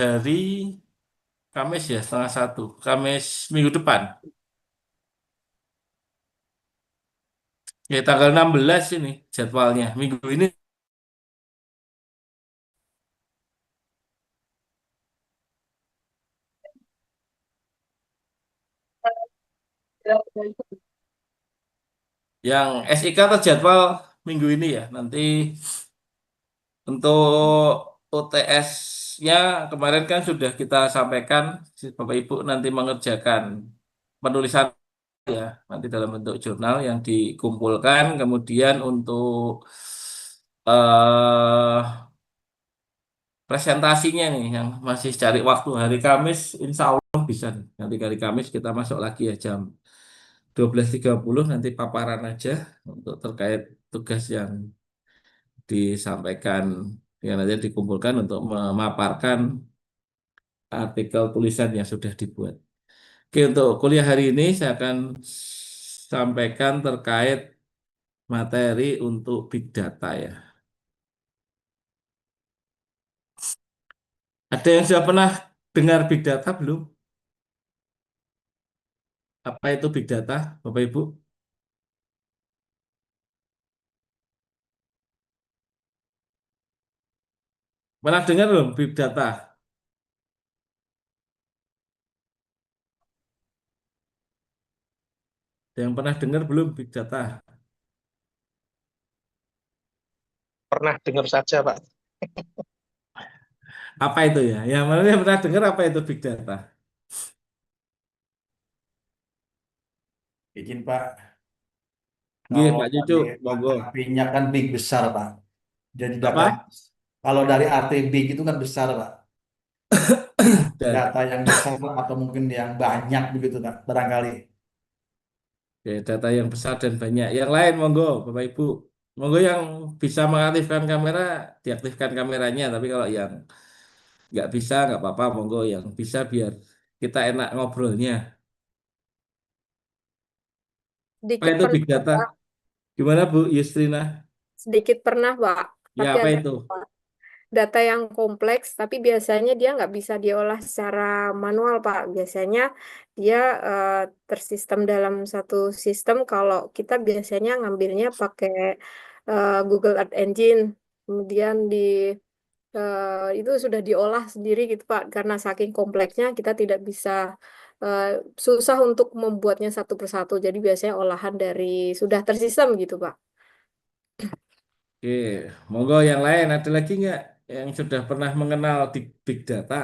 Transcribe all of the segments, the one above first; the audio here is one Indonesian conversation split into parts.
Dari Kamis ya, setengah satu. Kamis minggu depan. Ya, tanggal 16 ini jadwalnya. Minggu ini. Yang SIK terjadwal minggu ini ya. Nanti untuk UTS-nya kemarin kan sudah kita sampaikan, si Bapak Ibu nanti mengerjakan penulisan ya, nanti dalam bentuk jurnal yang dikumpulkan, kemudian untuk eh presentasinya nih yang masih cari waktu hari Kamis, insya Allah bisa nih. Nanti hari Kamis kita masuk lagi ya jam 12.30 nanti paparan aja untuk terkait tugas yang disampaikan yang nanti dikumpulkan untuk memaparkan artikel tulisan yang sudah dibuat. Oke, untuk kuliah hari ini saya akan sampaikan terkait materi untuk big data ya. Ada yang sudah pernah dengar big data belum? Apa itu big data, Bapak Ibu? Pernah dengar belum big data? Ada yang pernah dengar belum big data? Pernah dengar saja, Pak. Apa itu ya? Yang mana yang pernah dengar apa itu big data? Izin Pak, Gih, kalau Pak Cucu, dari monggo. AKP-nya kan big besar Pak. Jadi data Apa? kalau dari AT big itu kan besar Pak. Dan Data yang besar atau mungkin yang banyak begitu Pak, barangkali. ya, data yang besar dan banyak. Yang lain, monggo, Bapak Ibu. Monggo yang bisa mengaktifkan kamera, diaktifkan kameranya. Tapi kalau yang nggak bisa, nggak apa-apa, monggo. Yang bisa biar kita enak ngobrolnya. Apa Sedikit itu pernah, big data? Pak. Gimana Bu Yustrina? Sedikit pernah, Pak. Ya, Tapi apa ada itu? data yang kompleks, tapi biasanya dia nggak bisa diolah secara manual, Pak. Biasanya dia eh, tersistem dalam satu sistem. Kalau kita biasanya ngambilnya pakai Google Earth Engine, kemudian itu sudah diolah sendiri gitu, Pak. Karena saking kompleksnya kita tidak bisa eh, susah untuk membuatnya satu persatu. Jadi biasanya olahan dari sudah tersistem gitu, Pak. Oke, monggo yang lain. Ada lagi nggak yang sudah pernah mengenal di big data?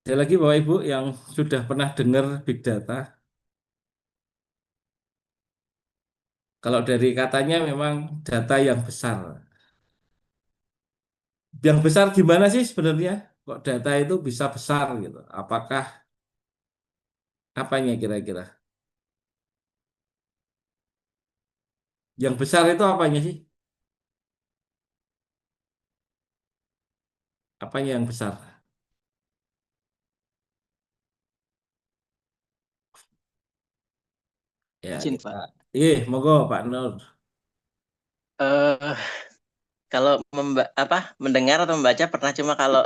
Ada lagi Bapak Ibu yang sudah pernah dengar big data? Kalau dari katanya memang data yang besar. Yang besar gimana sih sebenarnya? Kok data itu bisa besar gitu? Apakah apanya kira-kira? Yang besar itu apanya sih? Apanya yang besar? Ya Izin, kita. Pak. Monggo Pak Nur. Eh, kalau mendengar atau membaca pernah, cuma kalau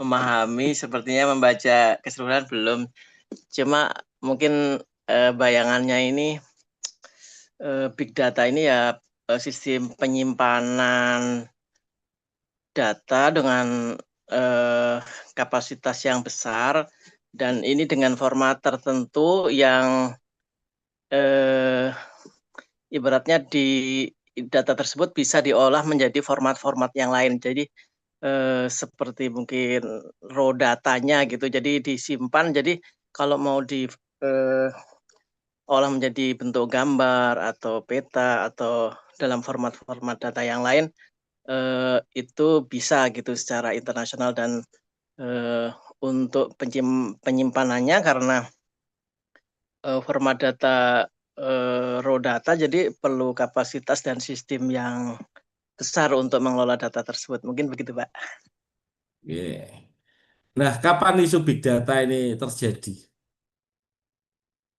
memahami sepertinya membaca keseluruhan belum. Cuma mungkin bayangannya ini big data ini ya sistem penyimpanan data dengan eh, kapasitas yang besar dan ini dengan format tertentu yang eh, ibaratnya di data tersebut bisa diolah menjadi format-format yang lain. Jadi seperti mungkin raw datanya gitu. Jadi disimpan. Jadi kalau mau diolah menjadi bentuk gambar atau peta atau dalam format-format data yang lain itu bisa gitu secara internasional dan eh, untuk penyimpanannya karena format data raw data jadi perlu kapasitas dan sistem yang besar untuk mengelola data tersebut. Mungkin begitu, Pak. Iya. Nah, kapan isu big data ini terjadi?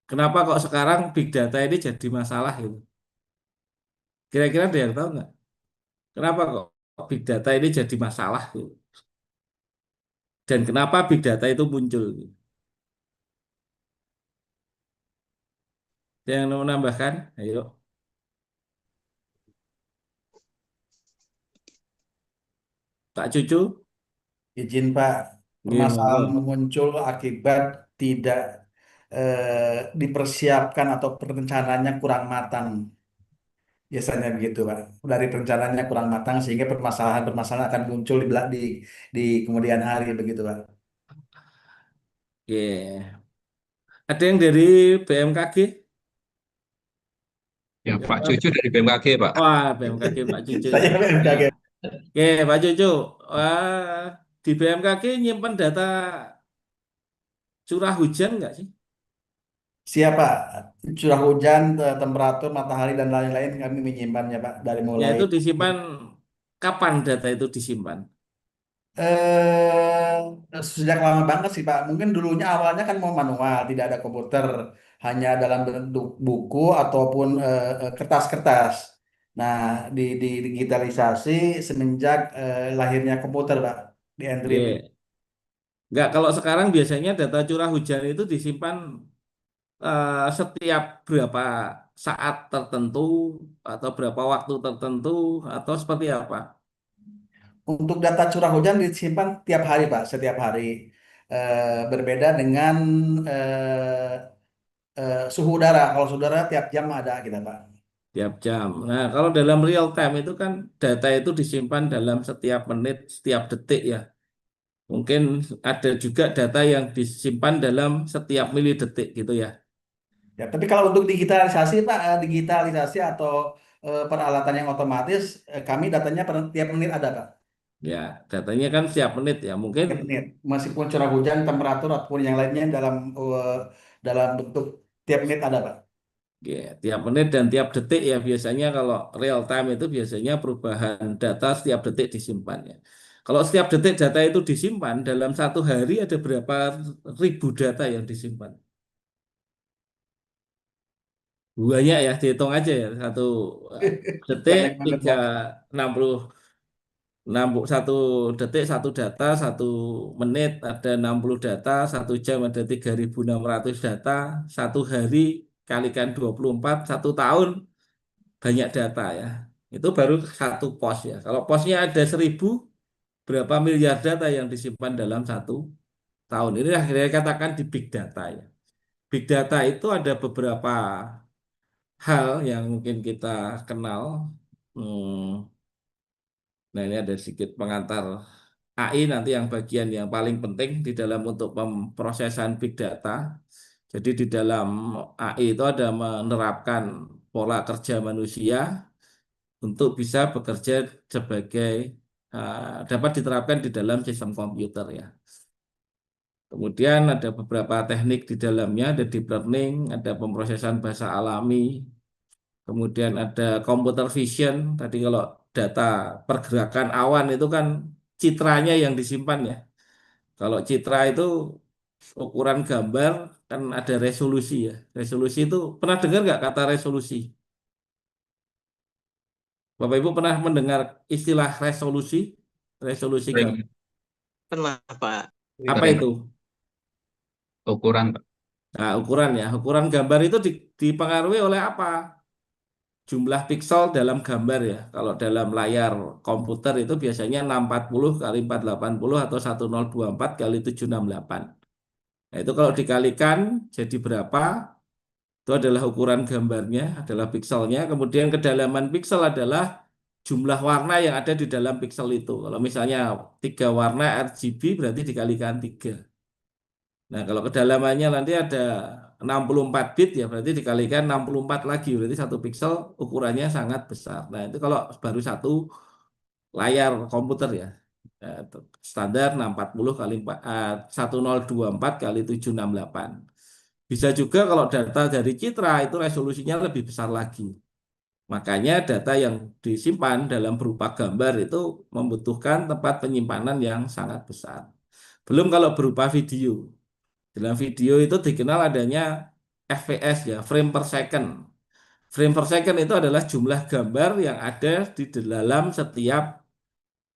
Kenapa kok sekarang big data ini jadi masalah gitu? Kira-kira ada yang tahu nggak? Kenapa kok big data ini jadi masalah gitu? Dan kenapa big data itu muncul gitu? Yang mau menambahkan? Ayo, Pak Cucu. Izin Pak, Nggih, monggo. permasalahan muncul akibat tidak dipersiapkan atau perencanaannya kurang matang. Biasanya begitu Pak. Dari perencanaannya kurang matang sehingga permasalahan-permasalahan akan muncul di kemudian hari begitu Pak. Oke. Ada yang dari BMKG? Ya, Pak Cucu dari BMKG, Pak. Wah, BMKG Pak Cucu ya. Saya Nah, BMKG. oke, Pak Cucu. Wah, di BMKG nyimpen data curah hujan nggak sih? Siapa? Curah hujan, temperatur, matahari dan lain-lain kami menyimpannya Pak dari Ya, mulai itu disimpan kapan data itu disimpan? sejak lama banget sih Pak. Mungkin dulunya awalnya kan mau manual, tidak ada komputer, hanya dalam bentuk buku ataupun kertas-kertas. Nah, di digitalisasi semenjak lahirnya komputer Pak, di Android. Ya, nggak, kalau sekarang biasanya data curah hujan itu disimpan setiap berapa saat tertentu atau berapa waktu tertentu atau seperti apa? Untuk data curah hujan disimpan tiap hari Pak, setiap hari. Berbeda dengan eh, suhu udara. Kalau suhu udara tiap jam ada kita Pak. Tiap jam. Nah, kalau dalam real time itu kan data itu disimpan dalam setiap menit, setiap detik ya. Mungkin ada juga data yang disimpan dalam setiap mili detik gitu ya. Ya, tapi kalau untuk digitalisasi Pak, digitalisasi atau peralatan yang otomatis, kami datanya tiap menit ada Pak. Ya, datanya kan setiap menit ya. Mungkin Tiap menit. Meskipun curah hujan, temperatur ataupun yang lainnya dalam bentuk tiap menit ada Pak. ya, tiap menit dan tiap detik ya, biasanya kalau real time itu biasanya perubahan data setiap detik disimpan ya. Kalau setiap detik data itu disimpan dalam satu hari ada berapa ribu data yang disimpan? Banyak ya, dihitung aja ya. Satu detik Banyak banget tiga Pak. enam puluh satu detik satu data, satu menit ada 60 data, satu jam ada 3.600 data, satu hari kalikan 24, satu tahun banyak data ya. Itu baru satu pos ya. Kalau posnya ada 1.000, berapa miliar data yang disimpan dalam satu tahun. Ini akhirnya katakan di big data ya. Big data itu ada beberapa hal yang mungkin kita kenal. Hmm, Nah, ini ada sedikit pengantar AI nanti yang bagian yang paling penting di dalam untuk pemrosesan big data. Jadi di dalam AI itu ada menerapkan pola kerja manusia untuk bisa bekerja sebagai dapat diterapkan di dalam sistem komputer ya. Kemudian ada beberapa teknik di dalamnya, ada deep learning, ada pemrosesan bahasa alami, kemudian ada computer vision. Tadi kalau data pergerakan awan itu kan citranya yang disimpan ya. Kalau citra itu ukuran gambar kan ada resolusi ya. Resolusi itu pernah dengar nggak kata resolusi? Bapak Ibu pernah mendengar istilah resolusi? Resolusi gambar. Sering, Pernah, Pak. Apa sering itu? ukuran, Pak. Nah, ukuran ya. Ukuran gambar itu dipengaruhi oleh apa? Jumlah piksel dalam gambar ya. Kalau dalam layar komputer itu biasanya 640 kali 480 atau 1024 kali 768. Nah, itu kalau dikalikan jadi berapa? Itu adalah ukuran gambarnya, adalah pikselnya. Kemudian kedalaman piksel adalah jumlah warna yang ada di dalam piksel itu. Kalau misalnya 3 warna RGB berarti dikalikan 3. Nah, kalau kedalamannya nanti ada 64 bit ya berarti dikalikan 64 lagi. Berarti satu piksel ukurannya sangat besar. Nah, itu kalau baru satu layar komputer ya. Standar 640 kali 1024 kali 768. Bisa juga kalau data dari citra itu resolusinya lebih besar lagi. Makanya data yang disimpan dalam berupa gambar itu membutuhkan tempat penyimpanan yang sangat besar. Belum kalau berupa video. Dalam video itu dikenal adanya FPS ya, frame per second. Frame per second itu adalah jumlah gambar yang ada di dalam setiap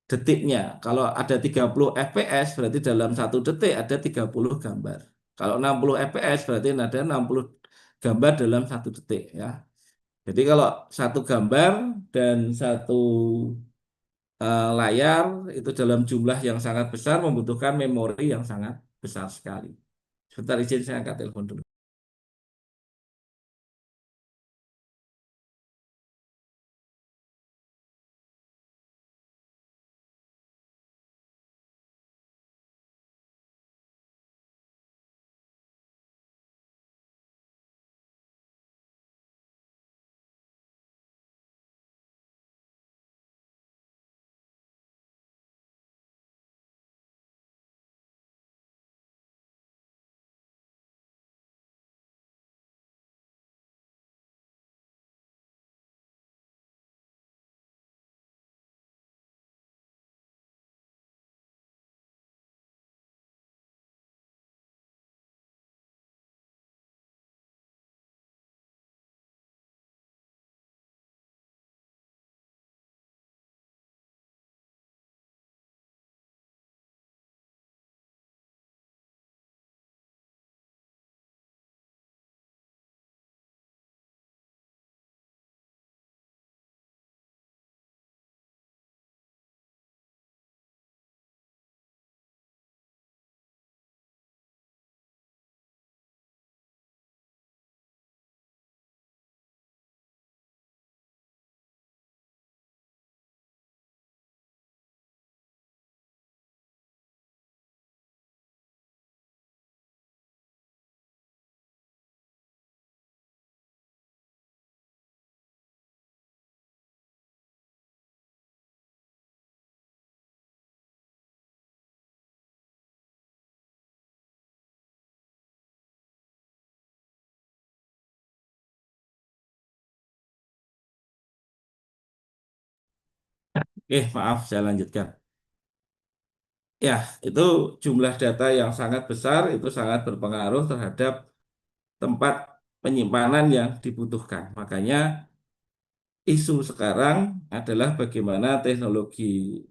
detiknya. Kalau ada 30 fps berarti dalam 1 detik ada 30 gambar. Kalau 60 fps berarti ada 60 gambar dalam 1 detik ya. Jadi kalau satu gambar dan satu layar itu dalam jumlah yang sangat besar membutuhkan memori yang sangat besar sekali. Sebentar izin saya angkat telepon dulu. Maaf saya lanjutkan. Ya, itu jumlah data yang sangat besar itu sangat berpengaruh terhadap tempat penyimpanan yang dibutuhkan. Makanya isu sekarang adalah bagaimana teknologi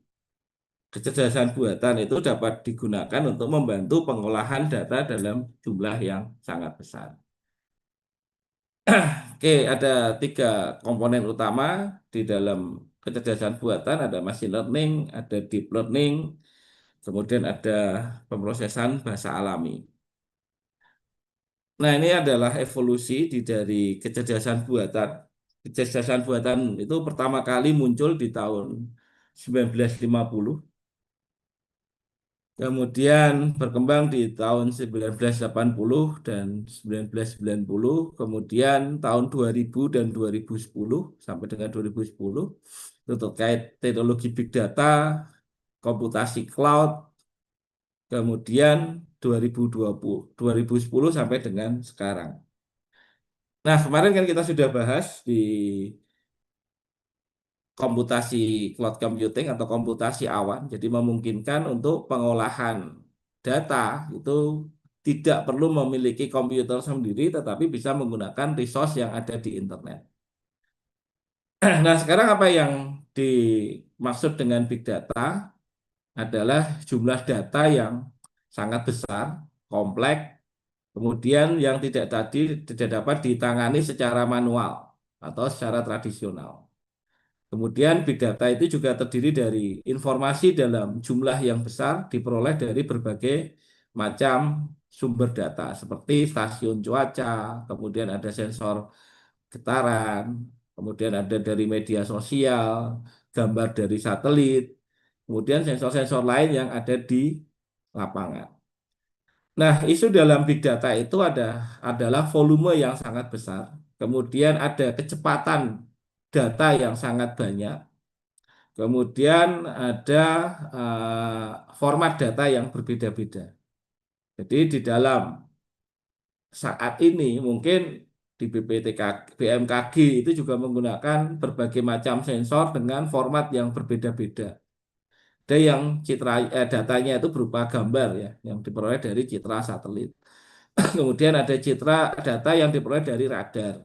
kecerdasan buatan itu dapat digunakan untuk membantu pengolahan data dalam jumlah yang sangat besar. Oke, ada 3 komponen utama di dalam kecerdasan buatan, ada machine learning, ada deep learning, kemudian ada pemrosesan bahasa alami. Nah, ini adalah evolusi dari kecerdasan buatan. Kecerdasan buatan itu pertama kali muncul di tahun 1950, kemudian berkembang di tahun 1980 dan 1990, kemudian tahun 2000 dan 2010 sampai dengan 2010 itu terkait teknologi big data, komputasi cloud, kemudian 2020, 2010 sampai dengan sekarang. Nah, kemarin kan kita sudah bahas di komputasi cloud computing atau komputasi awan, jadi memungkinkan untuk pengolahan data itu tidak perlu memiliki komputer sendiri, tetapi bisa menggunakan resource yang ada di internet. Nah, sekarang apa yang dimaksud dengan big data adalah jumlah data yang sangat besar, kompleks, kemudian yang tidak dapat ditangani secara manual atau secara tradisional. Kemudian big data itu juga terdiri dari informasi dalam jumlah yang besar diperoleh dari berbagai macam sumber data seperti stasiun cuaca, kemudian ada sensor getaran, kemudian ada dari media sosial, gambar dari satelit, kemudian sensor-sensor lain yang ada di lapangan. Nah, isu dalam big data itu adalah volume yang sangat besar, kemudian ada kecepatan data yang sangat banyak, kemudian ada format data yang berbeda-beda. Jadi di dalam saat ini mungkin di BMKG itu juga menggunakan berbagai macam sensor dengan format yang berbeda-beda. Ada yang datanya itu berupa gambar ya, yang diperoleh dari citra satelit. Kemudian ada citra data yang diperoleh dari radar.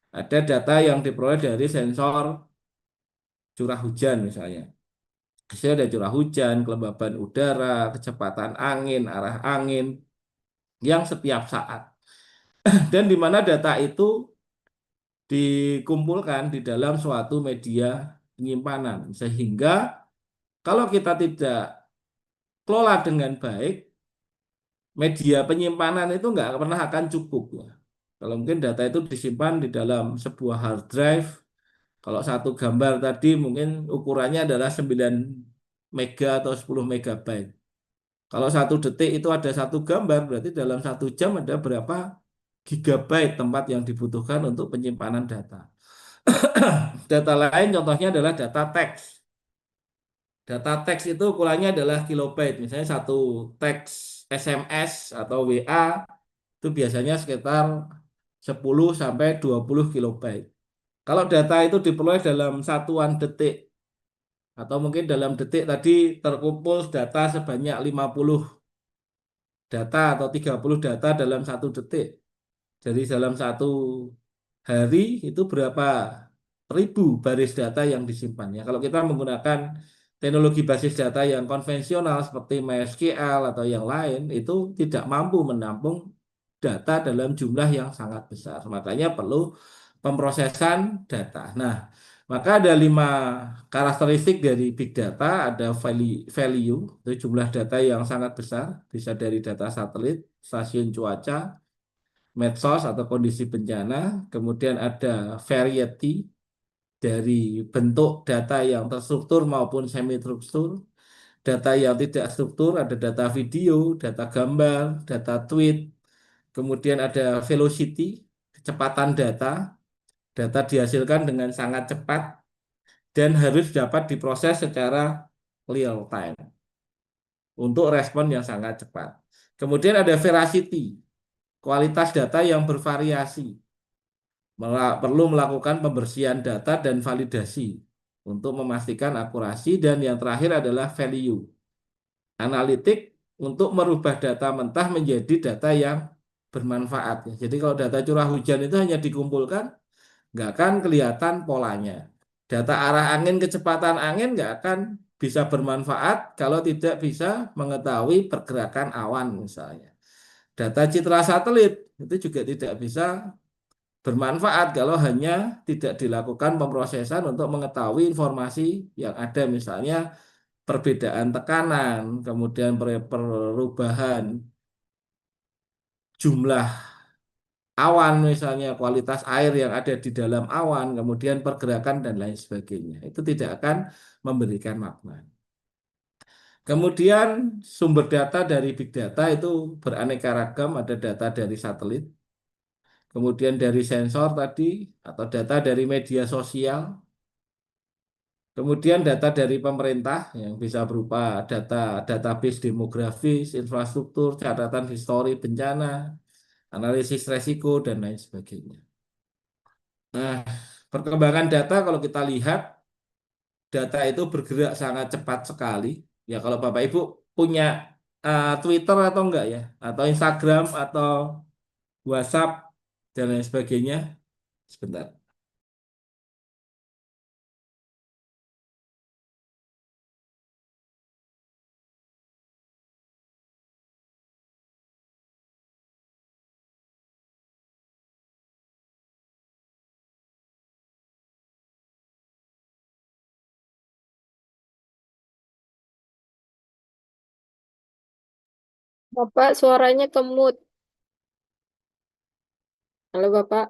Ada data yang diperoleh dari sensor curah hujan misalnya. Misalnya ada curah hujan, kelembaban udara, kecepatan angin, arah angin yang setiap saat. Dan di mana data itu dikumpulkan di dalam suatu media penyimpanan. Sehingga kalau kita tidak kelola dengan baik, media penyimpanan itu nggak pernah akan cukup ya. Kalau mungkin data itu disimpan di dalam sebuah hard drive, kalau satu gambar tadi mungkin ukurannya adalah 9 mega atau 10 megabyte. Kalau satu detik itu ada satu gambar, berarti dalam 1 jam ada berapa gigabyte tempat yang dibutuhkan untuk penyimpanan data. Data lain contohnya adalah data teks. Data teks itu ukurannya adalah kilobyte. Misalnya satu teks SMS atau WA itu biasanya sekitar 10 sampai 20 kilobyte. Kalau data itu diperoleh dalam satuan detik atau mungkin dalam detik tadi terkumpul data sebanyak 50 data atau 30 data dalam 1 detik. Jadi dalam 1 hari itu berapa ribu baris data yang disimpannya. Kalau kita menggunakan teknologi basis data yang konvensional seperti MySQL atau yang lain, itu tidak mampu menampung data dalam jumlah yang sangat besar. Makanya perlu pemrosesan data. Nah, maka ada 5 karakteristik dari big data, ada value, itu jumlah data yang sangat besar, bisa dari data satelit, stasiun cuaca, medsos atau kondisi bencana, kemudian ada variety dari bentuk data yang terstruktur maupun semi struktur, data yang tidak struktur, ada data video, data gambar, data tweet, kemudian ada velocity, kecepatan data, data dihasilkan dengan sangat cepat dan harus dapat diproses secara real time untuk respon yang sangat cepat. Kemudian ada veracity, kualitas data yang bervariasi. Perlu melakukan pembersihan data dan validasi untuk memastikan akurasi, dan yang terakhir adalah value, analitik untuk merubah data mentah menjadi data yang bermanfaat. Jadi kalau data curah hujan itu hanya dikumpulkan, nggak akan kelihatan polanya. Data arah angin, kecepatan angin nggak akan bisa bermanfaat kalau tidak bisa mengetahui pergerakan awan misalnya. Data citra satelit itu juga tidak bisa bermanfaat kalau hanya tidak dilakukan pemrosesan untuk mengetahui informasi yang ada, misalnya perbedaan tekanan, kemudian perubahan jumlah awan, misalnya kualitas air yang ada di dalam awan, kemudian pergerakan dan lain sebagainya. Itu tidak akan memberikan makna. Kemudian sumber data dari big data itu beraneka ragam, ada data dari satelit, kemudian dari sensor tadi, atau data dari media sosial, kemudian data dari pemerintah yang bisa berupa data database demografis, infrastruktur, catatan histori bencana, analisis resiko, dan lain sebagainya. Nah, perkembangan data kalau kita lihat, data itu bergerak sangat cepat sekali. Ya kalau Bapak Ibu punya Twitter atau enggak ya, atau Instagram atau WhatsApp dan lain sebagainya. Sebentar. Bapak suaranya kemut. Halo Bapak.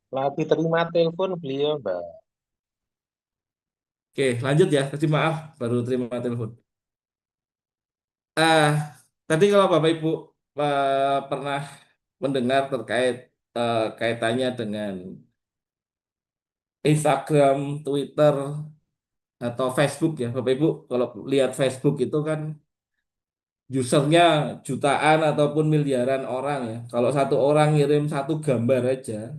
Lagi terima telepon beliau, Mbak. Oke, lanjut ya. Tadi maaf, baru terima telepon. Ah, tadi kalau Bapak Ibu pernah mendengar terkait kaitannya dengan Instagram, Twitter, atau Facebook ya, Bapak Ibu kalau lihat Facebook itu kan usernya jutaan ataupun miliaran orang ya. Kalau satu orang ngirim satu gambar aja,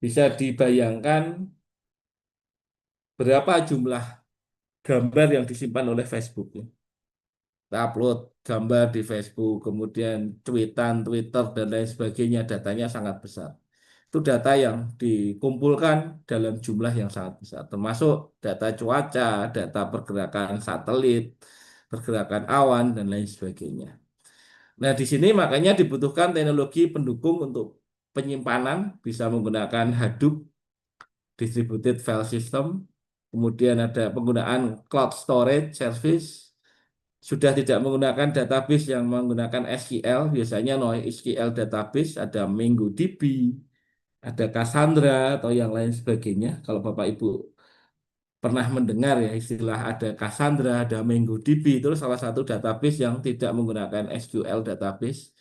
bisa dibayangkan berapa jumlah gambar yang disimpan oleh Facebook ya. kita upload gambar di Facebook, kemudian tweetan, Twitter, dan lain sebagainya, datanya sangat besar. Itu data yang dikumpulkan dalam jumlah yang sangat besar, termasuk data cuaca, data pergerakan satelit, pergerakan awan, dan lain sebagainya. Nah, di sini makanya dibutuhkan teknologi pendukung untuk penyimpanan, bisa menggunakan Hadoop, Distributed File System, kemudian ada penggunaan Cloud Storage Service, sudah tidak menggunakan database yang menggunakan SQL, biasanya NoSQL database, ada MongoDB, ada Cassandra, atau yang lain sebagainya. Kalau Bapak Ibu pernah mendengar ya istilah ada Cassandra, ada MongoDB, itu salah satu database yang tidak menggunakan SQL database.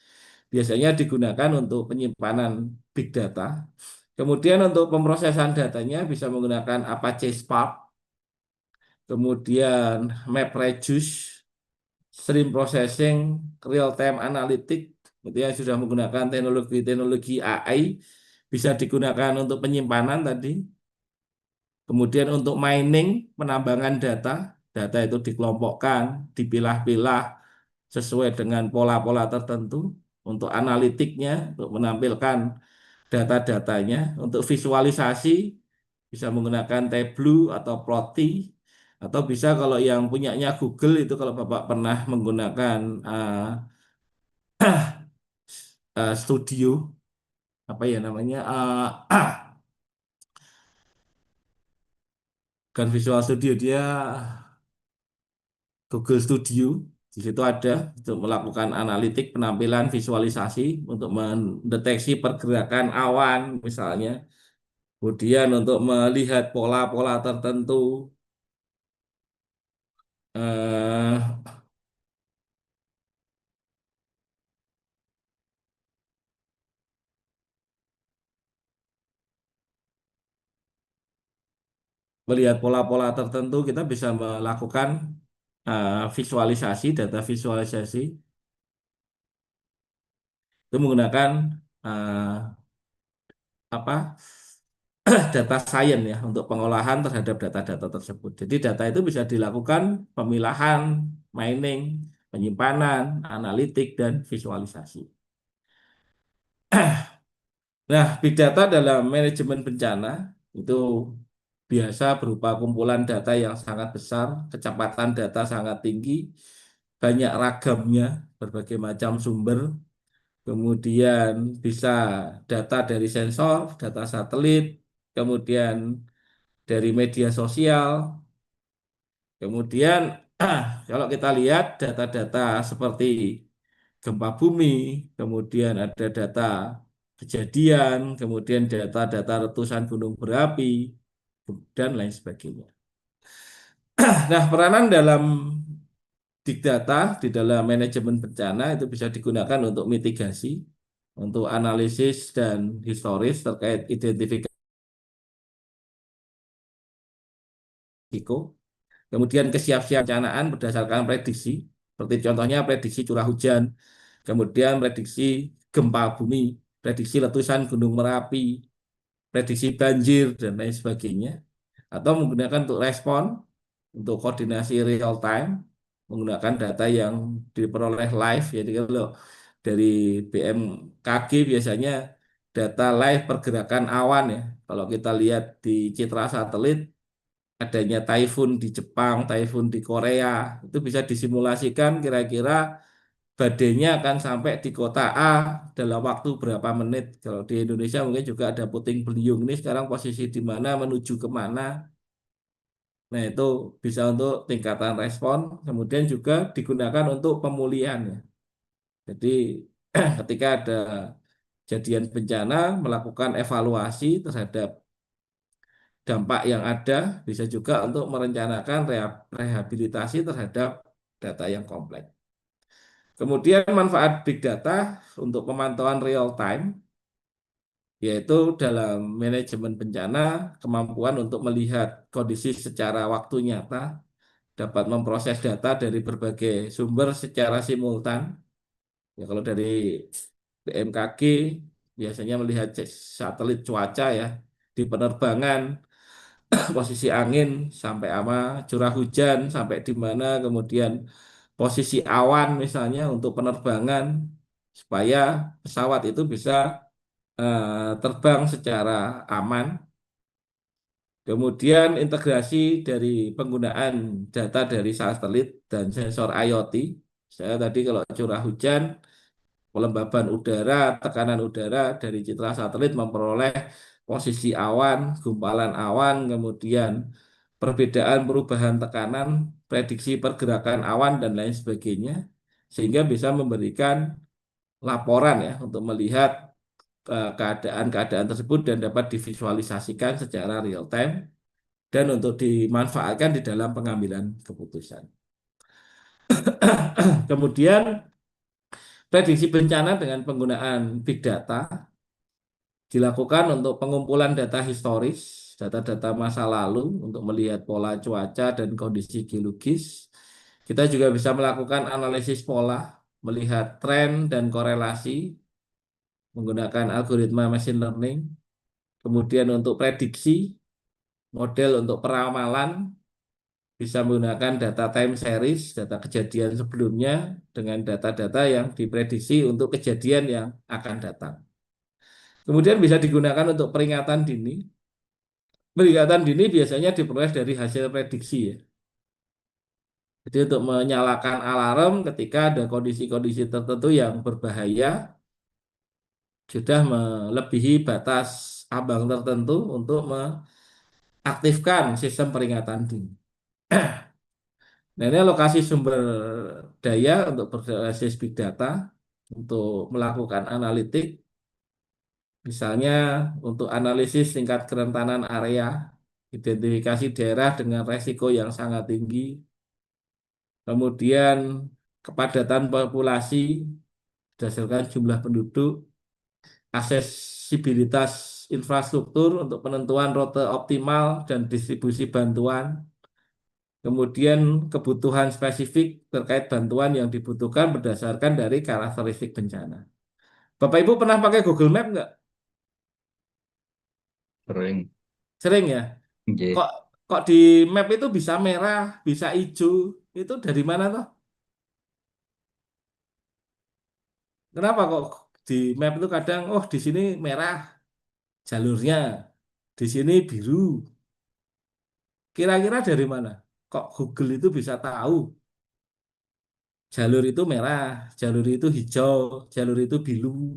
Biasanya digunakan untuk penyimpanan big data. Kemudian untuk pemrosesan datanya bisa menggunakan Apache Spark, kemudian MapReduce, Stream Processing, Real Time Analytics, itu yang sudah menggunakan teknologi-teknologi AI, bisa digunakan untuk penyimpanan tadi. Kemudian untuk mining, penambangan data, data itu dikelompokkan, dipilah-pilah sesuai dengan pola-pola tertentu. Untuk analitiknya, untuk menampilkan data-datanya. Untuk visualisasi, bisa menggunakan Tableau atau Plotly. Atau bisa kalau yang punyanya Google itu kalau Bapak pernah menggunakan Studio, apa ya namanya, kan Visual Studio, dia Google Studio, di situ ada untuk melakukan analitik, penampilan, visualisasi untuk mendeteksi pergerakan awan misalnya, kemudian untuk melihat pola-pola tertentu, eh, melihat pola-pola tertentu, kita bisa melakukan visualisasi, data visualisasi itu menggunakan eh, apa data science ya untuk pengolahan terhadap data-data tersebut. Jadi data itu bisa dilakukan pemilahan, mining, penyimpanan, analitik, dan visualisasi. Nah, big data dalam manajemen bencana itu biasa berupa kumpulan data yang sangat besar, kecepatan data sangat tinggi, banyak ragamnya, berbagai macam sumber, kemudian bisa data dari sensor, data satelit, kemudian dari media sosial, kemudian kalau kita lihat data-data seperti gempa bumi, kemudian ada data kejadian, kemudian data-data letusan gunung berapi, dan lain sebagainya. Nah, peranan dalam big data di dalam manajemen bencana itu bisa digunakan untuk mitigasi, untuk analisis dan historis terkait identifikasi risiko, kemudian kesiapsiagaan pencanaan berdasarkan prediksi, seperti contohnya prediksi curah hujan, kemudian prediksi gempa bumi, prediksi letusan gunung Merapi, prediksi banjir, dan lain sebagainya. Atau menggunakan untuk respon, untuk koordinasi real time, menggunakan data yang diperoleh live. Jadi kalau dari BMKG biasanya data live pergerakan awan ya. Kalau kita lihat di citra satelit, adanya typhoon di Jepang, typhoon di Korea, itu bisa disimulasikan kira-kira badainya akan sampai di kota A dalam waktu berapa menit. Kalau di Indonesia mungkin juga ada puting beliung, ini sekarang posisi di mana, menuju kemana. Nah, itu bisa untuk tingkatan respon, kemudian juga digunakan untuk pemulihan ya. Jadi ketika ada kejadian bencana, melakukan evaluasi terhadap dampak yang ada, bisa juga untuk merencanakan rehabilitasi terhadap data yang kompleks. Kemudian manfaat big data untuk pemantauan real time, yaitu dalam manajemen bencana, kemampuan untuk melihat kondisi secara waktu nyata, dapat memproses data dari berbagai sumber secara simultan. Ya, kalau dari BMKG biasanya melihat satelit cuaca ya di penerbangan, posisi angin sampai apa, curah hujan sampai di mana, kemudian posisi awan misalnya untuk penerbangan supaya pesawat itu bisa terbang secara aman. Kemudian integrasi dari penggunaan data dari satelit dan sensor IoT. Saya tadi kalau curah hujan, kelembaban udara, tekanan udara dari citra satelit memperoleh posisi awan, gumpalan awan, kemudian perbedaan perubahan tekanan, prediksi pergerakan awan dan lain sebagainya, sehingga bisa memberikan laporan ya untuk melihat keadaan-keadaan tersebut dan dapat divisualisasikan secara real time dan untuk dimanfaatkan di dalam pengambilan keputusan. Kemudian prediksi bencana dengan penggunaan big data dilakukan untuk pengumpulan data historis, data-data masa lalu untuk melihat pola cuaca dan kondisi geologis. Kita juga bisa melakukan analisis pola, melihat tren dan korelasi menggunakan algoritma machine learning. Kemudian untuk prediksi, model untuk peramalan, bisa menggunakan data time series, data kejadian sebelumnya dengan data-data yang diprediksi untuk kejadian yang akan datang. Kemudian bisa digunakan untuk peringatan dini. Peringatan dini biasanya diperoleh dari hasil prediksi ya. Jadi untuk menyalakan alarm ketika ada kondisi-kondisi tertentu yang berbahaya sudah melebihi batas ambang tertentu untuk mengaktifkan sistem peringatan dini. Nah, ini alokasi sumber daya untuk berbasis big data untuk melakukan analitik, misalnya untuk analisis tingkat kerentanan area, identifikasi daerah dengan resiko yang sangat tinggi, kemudian kepadatan populasi berdasarkan jumlah penduduk, aksesibilitas infrastruktur untuk penentuan rute optimal dan distribusi bantuan, kemudian kebutuhan spesifik terkait bantuan yang dibutuhkan berdasarkan dari karakteristik bencana. Bapak Ibu pernah pakai Google Map nggak? Sering. Sering ya? Nggih. Kok kok di map itu bisa merah, bisa hijau? Itu dari mana toh? Kenapa kok di map itu kadang, oh di sini merah jalurnya, di sini biru. Kira-kira dari mana? Kok Google itu bisa tahu jalur itu merah, jalur itu hijau, jalur itu biru,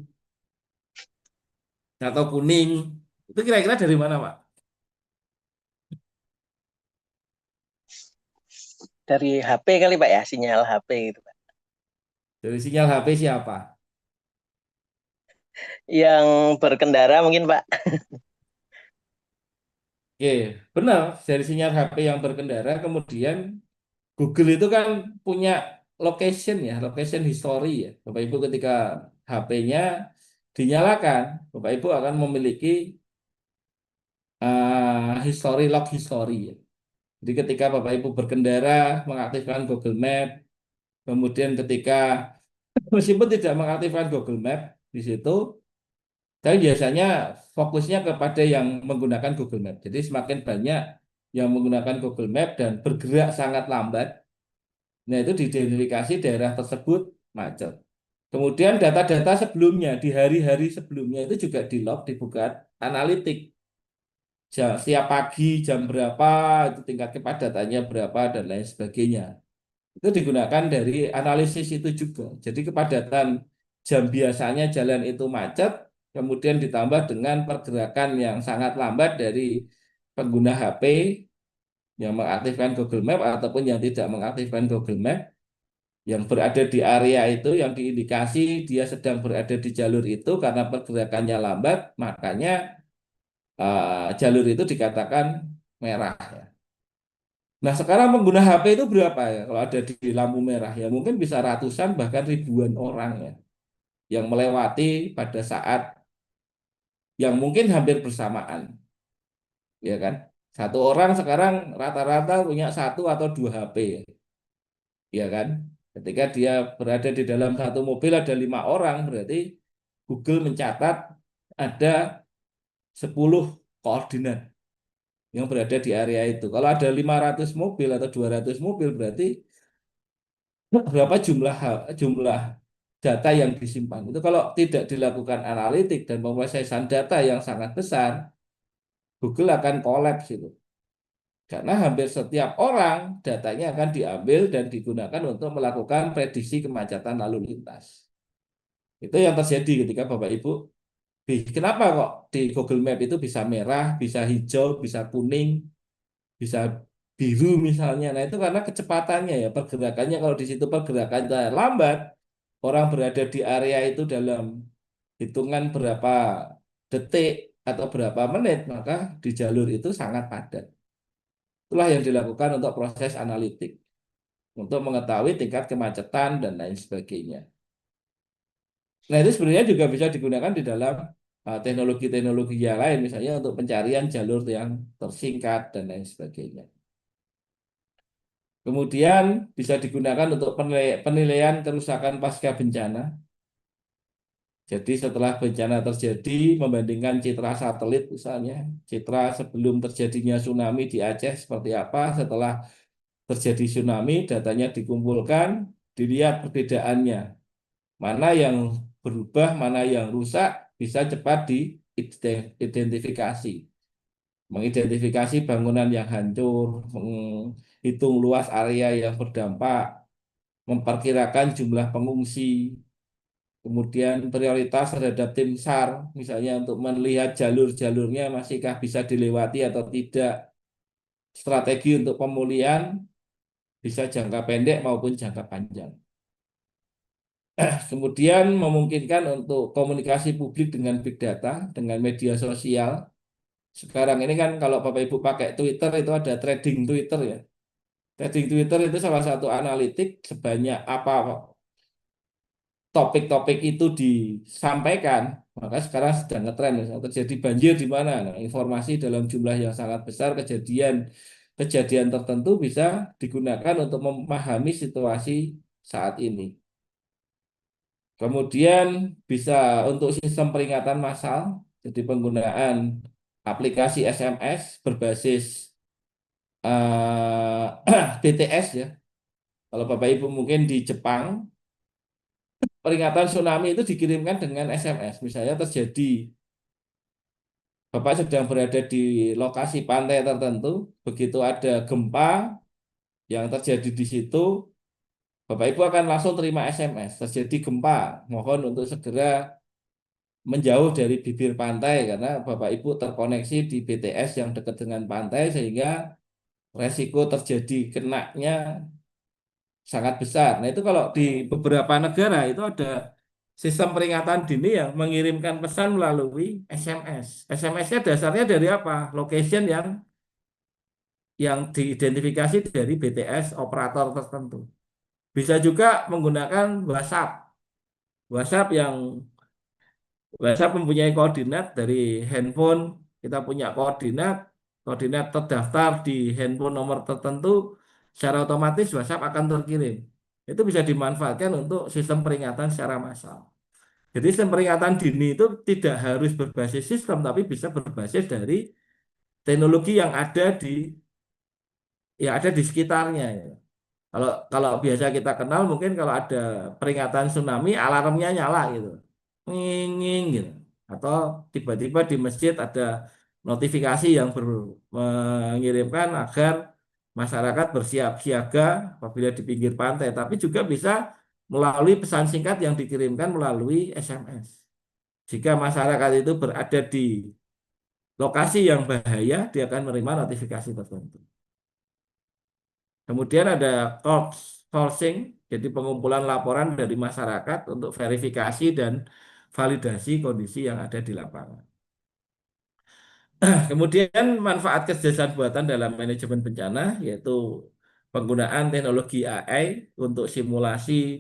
atau kuning? Itu kira-kira dari mana, Pak? Dari HP kali Pak ya, sinyal HP gitu Pak. Dari sinyal HP siapa? Yang berkendara mungkin Pak. Oke, benar. Dari sinyal HP yang berkendara, kemudian Google itu kan punya location ya, location history ya. Bapak Ibu ketika HP-nya dinyalakan, Bapak Ibu akan memiliki log history ya. Jadi ketika Bapak Ibu berkendara mengaktifkan Google Map, kemudian ketika meskipun tidak mengaktifkan Google Map di situ, tapi biasanya fokusnya kepada yang menggunakan Google Map. Jadi semakin banyak yang menggunakan Google Map dan bergerak sangat lambat, nah itu diidentifikasi daerah tersebut macet. Kemudian data-data sebelumnya di hari-hari sebelumnya itu juga di-log, dibuka analitik. Setiap pagi jam berapa, itu tingkat kepadatannya berapa dan lain sebagainya. Itu digunakan dari analisis itu juga. Jadi kepadatan jam biasanya jalan itu macet, kemudian ditambah dengan pergerakan yang sangat lambat dari pengguna HP yang mengaktifkan Google Map ataupun yang tidak mengaktifkan Google Map, yang berada di area itu, yang diindikasi dia sedang berada di jalur itu karena pergerakannya lambat, makanya jalur itu dikatakan merah. Nah, sekarang pengguna HP itu berapa ya? Kalau ada di lampu merah ya mungkin bisa ratusan bahkan ribuan orang ya yang melewati pada saat yang mungkin hampir bersamaan, ya kan? Satu orang sekarang rata-rata punya satu atau dua HP, ya kan? Ketika dia berada di dalam satu mobil ada 5 orang, berarti Google mencatat ada 10 koordinat yang berada di area itu. Kalau ada 500 mobil atau 200 mobil, berarti berapa jumlah data yang disimpan. Itu kalau tidak dilakukan analitik dan pemrosesan data yang sangat besar, Google akan kolaps itu. Karena hampir setiap orang datanya akan diambil dan digunakan untuk melakukan prediksi kemacetan lalu lintas. Itu yang terjadi ketika Bapak Ibu, kenapa kok di Google Map itu bisa merah, bisa hijau, bisa kuning, bisa biru misalnya. Nah itu karena kecepatannya ya, pergerakannya. Kalau di situ pergerakannya lambat, orang berada di area itu dalam hitungan berapa detik atau berapa menit, maka di jalur itu sangat padat. Itulah yang dilakukan untuk proses analitik, untuk mengetahui tingkat kemacetan dan lain sebagainya. Nah itu sebenarnya juga bisa digunakan di dalam teknologi-teknologi yang lain, misalnya untuk pencarian jalur yang tersingkat dan lain sebagainya. Kemudian bisa digunakan untuk penilaian kerusakan pasca bencana. Jadi setelah bencana terjadi, membandingkan citra satelit misalnya, citra sebelum terjadinya tsunami di Aceh seperti apa, setelah terjadi tsunami, datanya dikumpulkan, dilihat perbedaannya. Mana yang berubah, mana yang rusak, bisa cepat diidentifikasi. Mengidentifikasi bangunan yang hancur, menghitung luas area yang berdampak, memperkirakan jumlah pengungsi, kemudian prioritas terhadap tim SAR, misalnya untuk melihat jalur-jalurnya masihkah bisa dilewati atau tidak, strategi untuk pemulihan bisa jangka pendek maupun jangka panjang. Kemudian memungkinkan untuk komunikasi publik dengan big data, dengan media sosial. Sekarang ini kan kalau Bapak Ibu pakai Twitter itu ada trading Twitter ya. Trading Twitter itu salah satu analitik sebanyak apa topik-topik itu disampaikan, maka sekarang sedang ngetren misalnya terjadi banjir di mana. Nah, informasi dalam jumlah yang sangat besar kejadian tertentu bisa digunakan untuk memahami situasi saat ini. Kemudian bisa untuk sistem peringatan massal, jadi penggunaan aplikasi SMS berbasis BTS ya. Kalau Bapak Ibu mungkin di Jepang, peringatan tsunami itu dikirimkan dengan SMS. Misalnya terjadi, Bapak sedang berada di lokasi pantai tertentu, begitu ada gempa yang terjadi di situ, Bapak Ibu akan langsung terima SMS, terjadi gempa, mohon untuk segera menjauh dari bibir pantai karena Bapak Ibu terkoneksi di BTS yang dekat dengan pantai sehingga resiko terjadi kenanya sangat besar. Nah, itu kalau di beberapa negara itu ada sistem peringatan dini yang mengirimkan pesan melalui SMS. SMS-nya dasarnya dari apa? Location yang diidentifikasi dari BTS operator tertentu. Bisa juga menggunakan WhatsApp. WhatsApp mempunyai koordinat dari handphone. Kita punya koordinat terdaftar di handphone nomor tertentu, secara otomatis WhatsApp akan terkirim. Itu bisa dimanfaatkan untuk sistem peringatan secara massal. Jadi sistem peringatan dini itu tidak harus berbasis sistem, tapi bisa berbasis dari teknologi yang ada di sekitarnya. Ya. Kalau kalau biasa kita kenal mungkin kalau ada peringatan tsunami alarmnya nyala gitu. Nging gitu. Atau tiba-tiba di masjid ada notifikasi yang mengirimkan agar masyarakat bersiap siaga apabila di pinggir pantai, tapi juga bisa melalui pesan singkat yang dikirimkan melalui SMS. Jika masyarakat itu berada di lokasi yang bahaya, dia akan menerima notifikasi tertentu. Kemudian ada crowdsourcing, jadi pengumpulan laporan dari masyarakat untuk verifikasi dan validasi kondisi yang ada di lapangan. Kemudian manfaat kecerdasan buatan dalam manajemen bencana, yaitu penggunaan teknologi AI untuk simulasi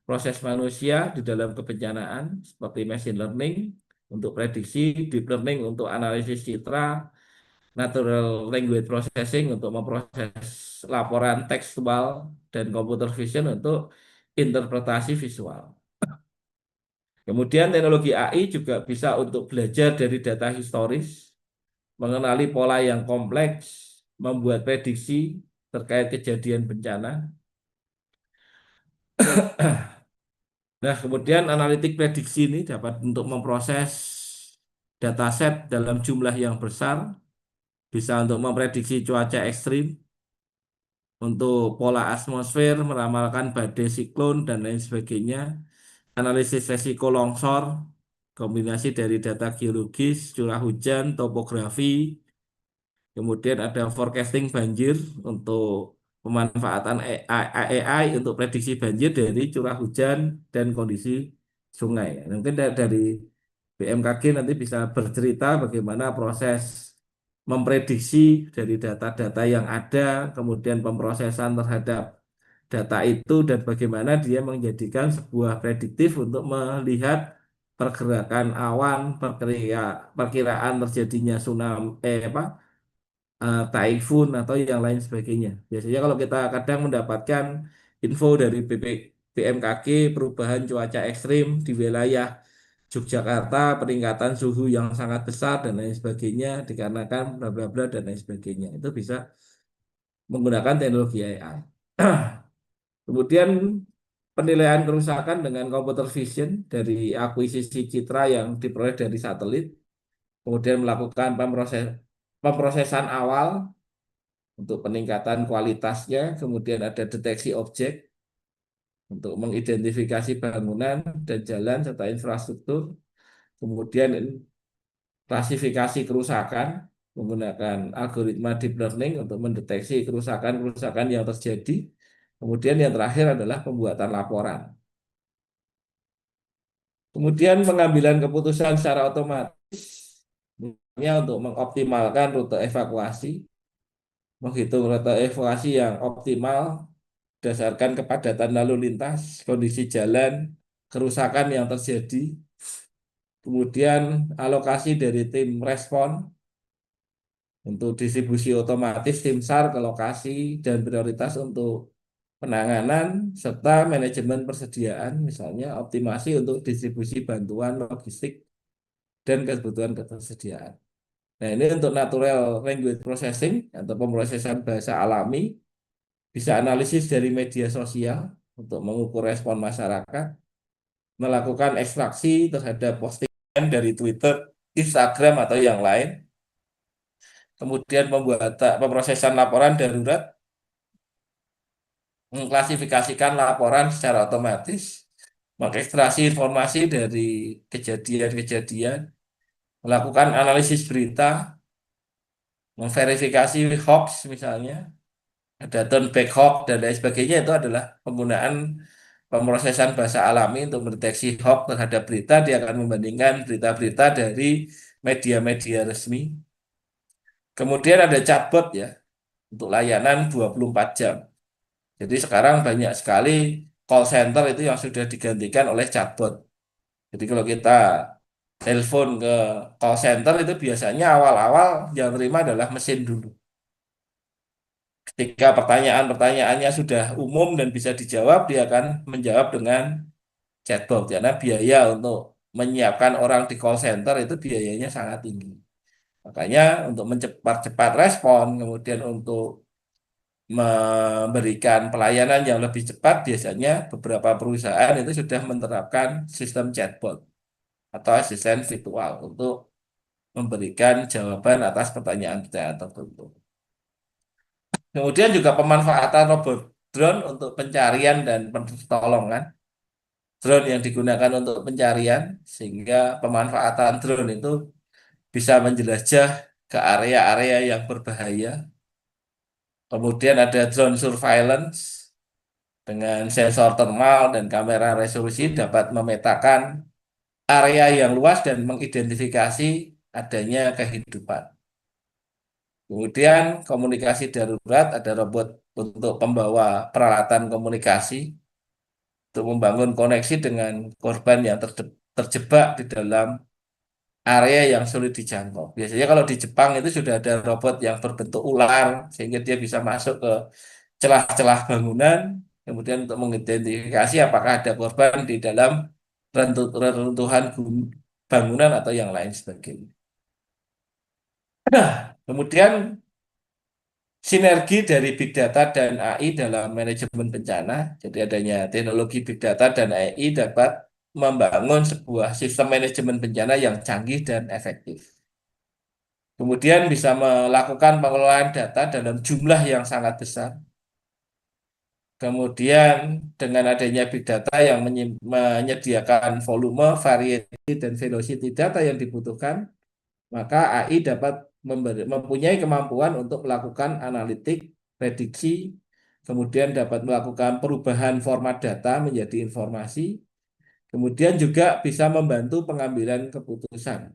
proses manusia di dalam kebencanaan, seperti machine learning untuk prediksi, deep learning untuk analisis citra, natural language processing untuk memproses laporan tekstual, dan computer vision untuk interpretasi visual. Kemudian teknologi AI juga bisa untuk belajar dari data historis, mengenali pola yang kompleks, membuat prediksi terkait kejadian bencana. Nah, kemudian analitik prediksi ini dapat untuk memproses dataset dalam jumlah yang besar, bisa untuk memprediksi cuaca ekstrim, untuk pola atmosfer, meramalkan badai siklon, dan lain sebagainya. Analisis resiko longsor, kombinasi dari data geologis, curah hujan, topografi, kemudian ada forecasting banjir untuk pemanfaatan AI untuk prediksi banjir dari curah hujan dan kondisi sungai. Mungkin dari BMKG nanti bisa bercerita bagaimana proses memprediksi dari data-data yang ada, kemudian pemrosesan terhadap data itu dan bagaimana dia menjadikan sebuah prediktif untuk melihat pergerakan awan, perkiraan terjadinya tsunami, typhoon atau yang lain sebagainya. Biasanya kalau kita kadang mendapatkan info dari BMKG perubahan cuaca ekstrim di wilayah Yogyakarta, peningkatan suhu yang sangat besar dan lain sebagainya dikarenakan bla bla bla dan lain sebagainya. Itu bisa menggunakan teknologi AI. Kemudian penilaian kerusakan dengan computer vision dari akuisisi citra yang diperoleh dari satelit, kemudian melakukan pemrosesan awal untuk peningkatan kualitasnya, kemudian ada deteksi objek untuk mengidentifikasi bangunan dan jalan serta infrastruktur, kemudian klasifikasi kerusakan menggunakan algoritma deep learning untuk mendeteksi kerusakan-kerusakan yang terjadi. Kemudian yang terakhir adalah pembuatan laporan. Kemudian pengambilan keputusan secara otomatis, misalnya untuk mengoptimalkan rute evakuasi, menghitung rute evakuasi yang optimal berdasarkan kepadatan lalu lintas, kondisi jalan, kerusakan yang terjadi, kemudian alokasi dari tim respon untuk distribusi otomatis tim SAR ke lokasi dan prioritas untuk penanganan serta manajemen persediaan, misalnya optimasi untuk distribusi bantuan logistik dan kebutuhan ketersediaan. Nah, ini untuk natural language processing atau pemrosesan bahasa alami, bisa analisis dari media sosial untuk mengukur respon masyarakat, melakukan ekstraksi terhadap postingan dari Twitter, Instagram, atau yang lain, kemudian membuat pemrosesan laporan darurat, mengklasifikasikan laporan secara otomatis, mengekstraksi informasi dari kejadian-kejadian, melakukan analisis berita, memverifikasi hoax misalnya, ada turn back hoax dan lain sebagainya, itu adalah penggunaan pemrosesan bahasa alami untuk mendeteksi hoax terhadap berita. Dia akan membandingkan berita-berita dari media-media resmi. Kemudian ada chatbot ya, untuk layanan 24 jam. Jadi sekarang banyak sekali call center itu yang sudah digantikan oleh chatbot. Jadi kalau kita telepon ke call center itu biasanya awal-awal yang terima adalah mesin dulu. Ketika pertanyaan-pertanyaannya sudah umum dan bisa dijawab, dia akan menjawab dengan chatbot. Karena biaya untuk menyiapkan orang di call center itu biayanya sangat tinggi. Makanya untuk mencepat-cepat respon, kemudian untuk memberikan pelayanan yang lebih cepat, biasanya beberapa perusahaan itu sudah menerapkan sistem chatbot atau asisten virtual untuk memberikan jawaban atas pertanyaan-pertanyaan tertentu. Kemudian juga pemanfaatan robot drone untuk pencarian dan pertolongan. Drone yang digunakan untuk pencarian, sehingga pemanfaatan drone itu bisa menjelajah ke area-area yang berbahaya. Kemudian ada drone surveillance dengan sensor thermal dan kamera resolusi dapat memetakan area yang luas dan mengidentifikasi adanya kehidupan. Kemudian komunikasi darurat, ada robot untuk pembawa peralatan komunikasi untuk membangun koneksi dengan korban yang terjebak di dalam area yang sulit dijangkau. Biasanya kalau di Jepang itu sudah ada robot yang berbentuk ular sehingga dia bisa masuk ke celah-celah bangunan, kemudian untuk mengidentifikasi apakah ada korban di dalam reruntuhan bangunan atau yang lain sebagainya. Nah, kemudian sinergi dari Big Data dan AI dalam manajemen bencana. Jadi adanya teknologi Big Data dan AI dapat membangun sebuah sistem manajemen bencana yang canggih dan efektif. Kemudian bisa melakukan pengelolaan data dalam jumlah yang sangat besar. Kemudian dengan adanya Big Data yang menyediakan volume, variety, dan velocity data yang dibutuhkan, maka AI dapat mempunyai kemampuan untuk melakukan analitik, prediksi, kemudian dapat melakukan perubahan format data menjadi informasi, kemudian juga bisa membantu pengambilan keputusan.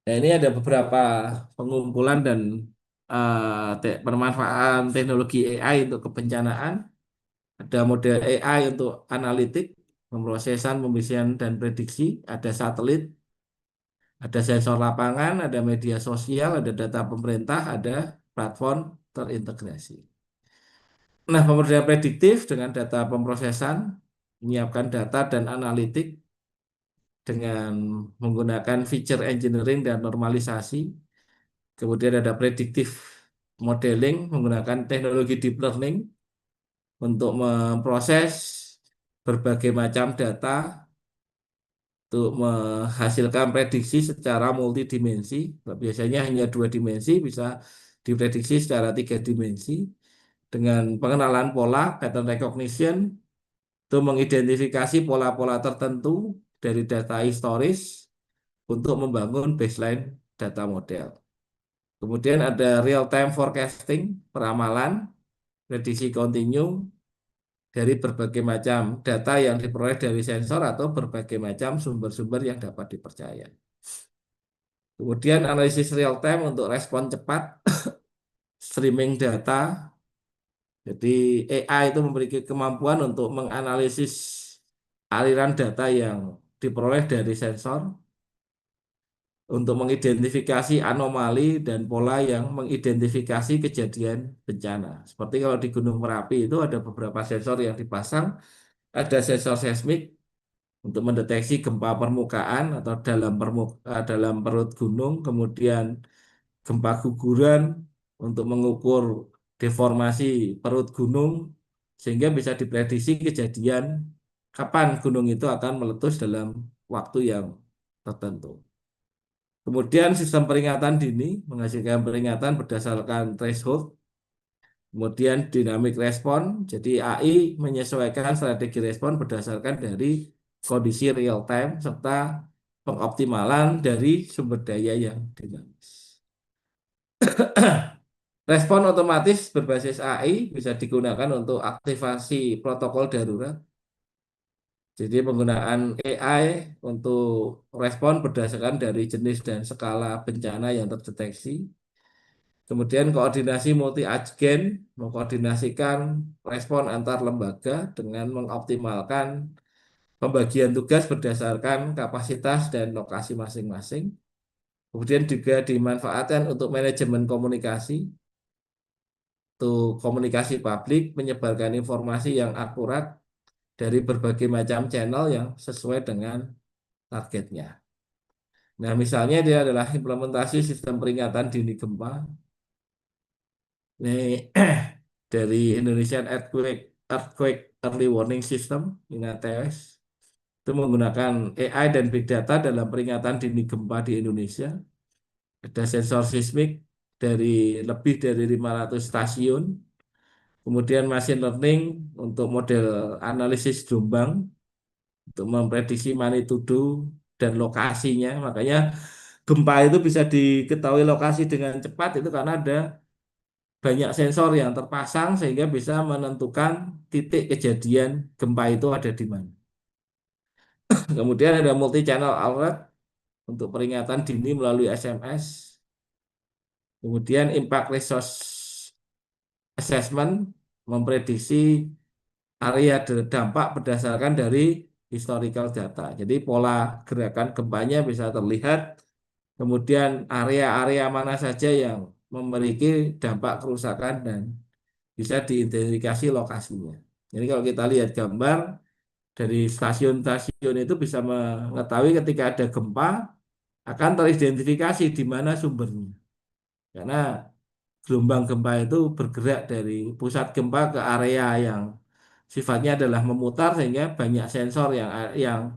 Nah, ini ada beberapa pengumpulan dan pemanfaatan teknologi AI untuk kebencanaan. Ada model AI untuk analitik, pemrosesan, pembiayaan, dan prediksi. Ada satelit, ada sensor lapangan, ada media sosial, ada data pemerintah, ada platform terintegrasi. Nah, pemberdayaan prediktif dengan data pemrosesan, menyiapkan data dan analitik dengan menggunakan feature engineering dan normalisasi. Kemudian ada predictive modeling menggunakan teknologi deep learning untuk memproses berbagai macam data untuk menghasilkan prediksi secara multidimensi. Biasanya hanya 2 dimensi, bisa diprediksi secara 3 dimensi dengan pengenalan pola, pattern recognition, untuk mengidentifikasi pola-pola tertentu dari data historis untuk membangun baseline data model. Kemudian ada real-time forecasting, peramalan, prediksi kontinu dari berbagai macam data yang diperoleh dari sensor atau berbagai macam sumber-sumber yang dapat dipercaya. Kemudian analisis real time untuk respon cepat, streaming data. Jadi AI itu memiliki kemampuan untuk menganalisis aliran data yang diperoleh dari sensor untuk mengidentifikasi anomali dan pola yang mengidentifikasi kejadian bencana. Seperti kalau di Gunung Merapi itu ada beberapa sensor yang dipasang, ada sensor seismik untuk mendeteksi gempa permukaan atau dalam perut gunung, kemudian gempa guguran untuk mengukur deformasi perut gunung sehingga bisa diprediksi kejadian kapan gunung itu akan meletus dalam waktu yang tertentu. Kemudian sistem peringatan dini menghasilkan peringatan berdasarkan threshold. Kemudian dynamic respon, jadi AI menyesuaikan strategi respon berdasarkan dari kondisi real time serta pengoptimalan dari sumber daya yang dinamis. Respon otomatis berbasis AI bisa digunakan untuk aktivasi protokol darurat. Jadi penggunaan AI untuk respon berdasarkan dari jenis dan skala bencana yang terdeteksi. Kemudian koordinasi multi agen mengkoordinasikan respon antar lembaga dengan mengoptimalkan pembagian tugas berdasarkan kapasitas dan lokasi masing-masing. Kemudian juga dimanfaatkan untuk manajemen komunikasi, untuk komunikasi publik, menyebarkan informasi yang akurat dari berbagai macam channel yang sesuai dengan targetnya. Nah, misalnya dia adalah implementasi sistem peringatan dini gempa. Ini dari Indonesian Earthquake Early Warning System, INATES, itu menggunakan AI dan Big Data dalam peringatan dini gempa di Indonesia. Ada sensor seismik dari lebih dari 500 stasiun, kemudian machine learning untuk model analisis gelombang, untuk memprediksi magnitudo dan lokasinya. Makanya gempa itu bisa diketahui lokasi dengan cepat itu karena ada banyak sensor yang terpasang sehingga bisa menentukan titik kejadian gempa itu ada di mana. Kemudian ada multi channel alert untuk peringatan dini melalui SMS. Kemudian impact resource assessment memprediksi area dampak berdasarkan dari historical data. Jadi pola gerakan gempanya bisa terlihat, kemudian area-area mana saja yang memiliki dampak kerusakan dan bisa diidentifikasi lokasinya. Jadi kalau kita lihat gambar dari stasiun-stasiun itu bisa mengetahui ketika ada gempa akan teridentifikasi di mana sumbernya. Karena gelombang gempa itu bergerak dari pusat gempa ke area yang sifatnya adalah memutar sehingga banyak sensor yang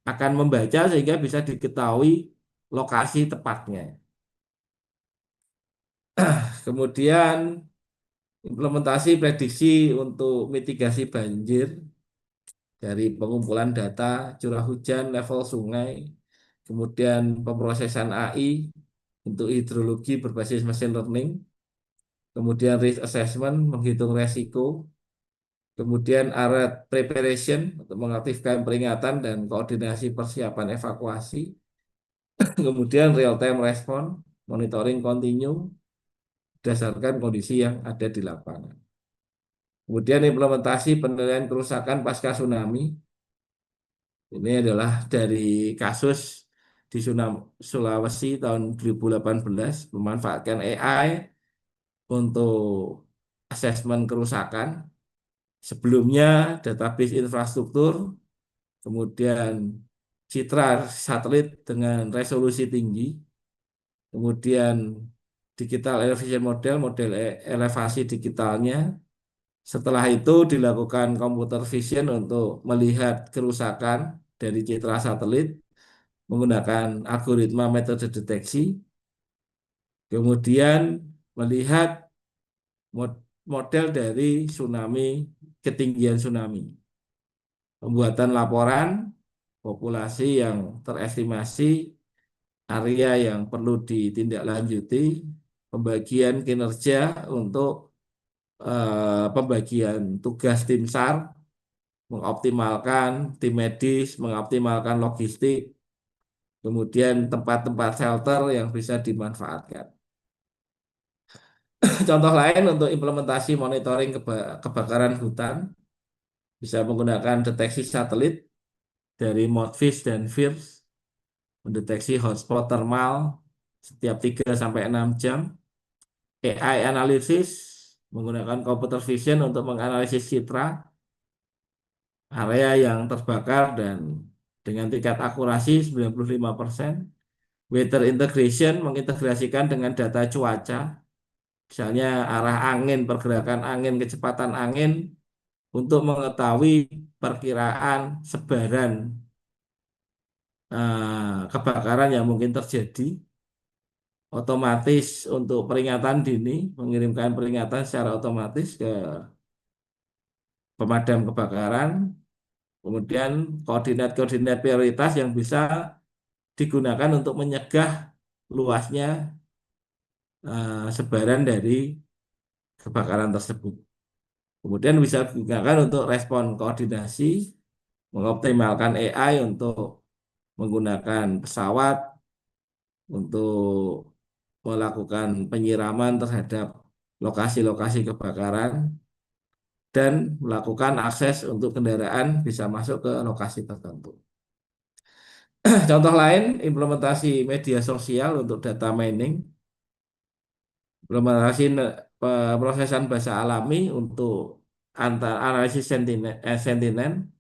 akan membaca sehingga bisa diketahui lokasi tepatnya. Kemudian implementasi prediksi untuk mitigasi banjir dari pengumpulan data curah hujan, level sungai, kemudian pemrosesan AI untuk hidrologi berbasis machine learning, kemudian risk assessment menghitung resiko, kemudian alert preparation untuk mengaktifkan peringatan dan koordinasi persiapan evakuasi, kemudian real time response, monitoring continue berdasarkan kondisi yang ada di lapangan. Kemudian implementasi penilaian kerusakan pasca tsunami. Ini adalah dari kasus di Sulawesi tahun 2018 memanfaatkan AI untuk asesmen kerusakan. Sebelumnya database infrastruktur, kemudian citra satelit dengan resolusi tinggi, kemudian digital elevation model, model elevasi digitalnya. Setelah itu dilakukan computer vision untuk melihat kerusakan dari citra satelit menggunakan algoritma metode deteksi, kemudian melihat model dari tsunami, ketinggian tsunami, pembuatan laporan populasi yang terestimasi, area yang perlu ditindaklanjuti, pembagian kinerja untuk pembagian tugas tim SAR, mengoptimalkan tim medis, mengoptimalkan logistik, kemudian tempat-tempat shelter yang bisa dimanfaatkan. Contoh lain untuk implementasi monitoring kebakaran hutan bisa menggunakan deteksi satelit dari Modfish dan FIRS, mendeteksi hotspot thermal setiap 3-6 jam, AI analisis menggunakan computer vision untuk menganalisis citra area yang terbakar dan dengan tingkat akurasi 95%. Weather integration mengintegrasikan dengan data cuaca, misalnya arah angin, pergerakan angin, kecepatan angin, untuk mengetahui perkiraan sebaran kebakaran yang mungkin terjadi. Otomatis untuk peringatan dini, mengirimkan peringatan secara otomatis ke pemadam kebakaran, kemudian koordinat-koordinat prioritas yang bisa digunakan untuk menyegah luasnya sebaran dari kebakaran tersebut. Kemudian bisa digunakan untuk respon koordinasi, mengoptimalkan AI untuk menggunakan pesawat untuk melakukan penyiraman terhadap lokasi-lokasi kebakaran dan melakukan akses untuk kendaraan bisa masuk ke lokasi tertentu. Contoh lain, implementasi media sosial untuk data mining, implementasi pemrosesan bahasa alami untuk analisis sentinen,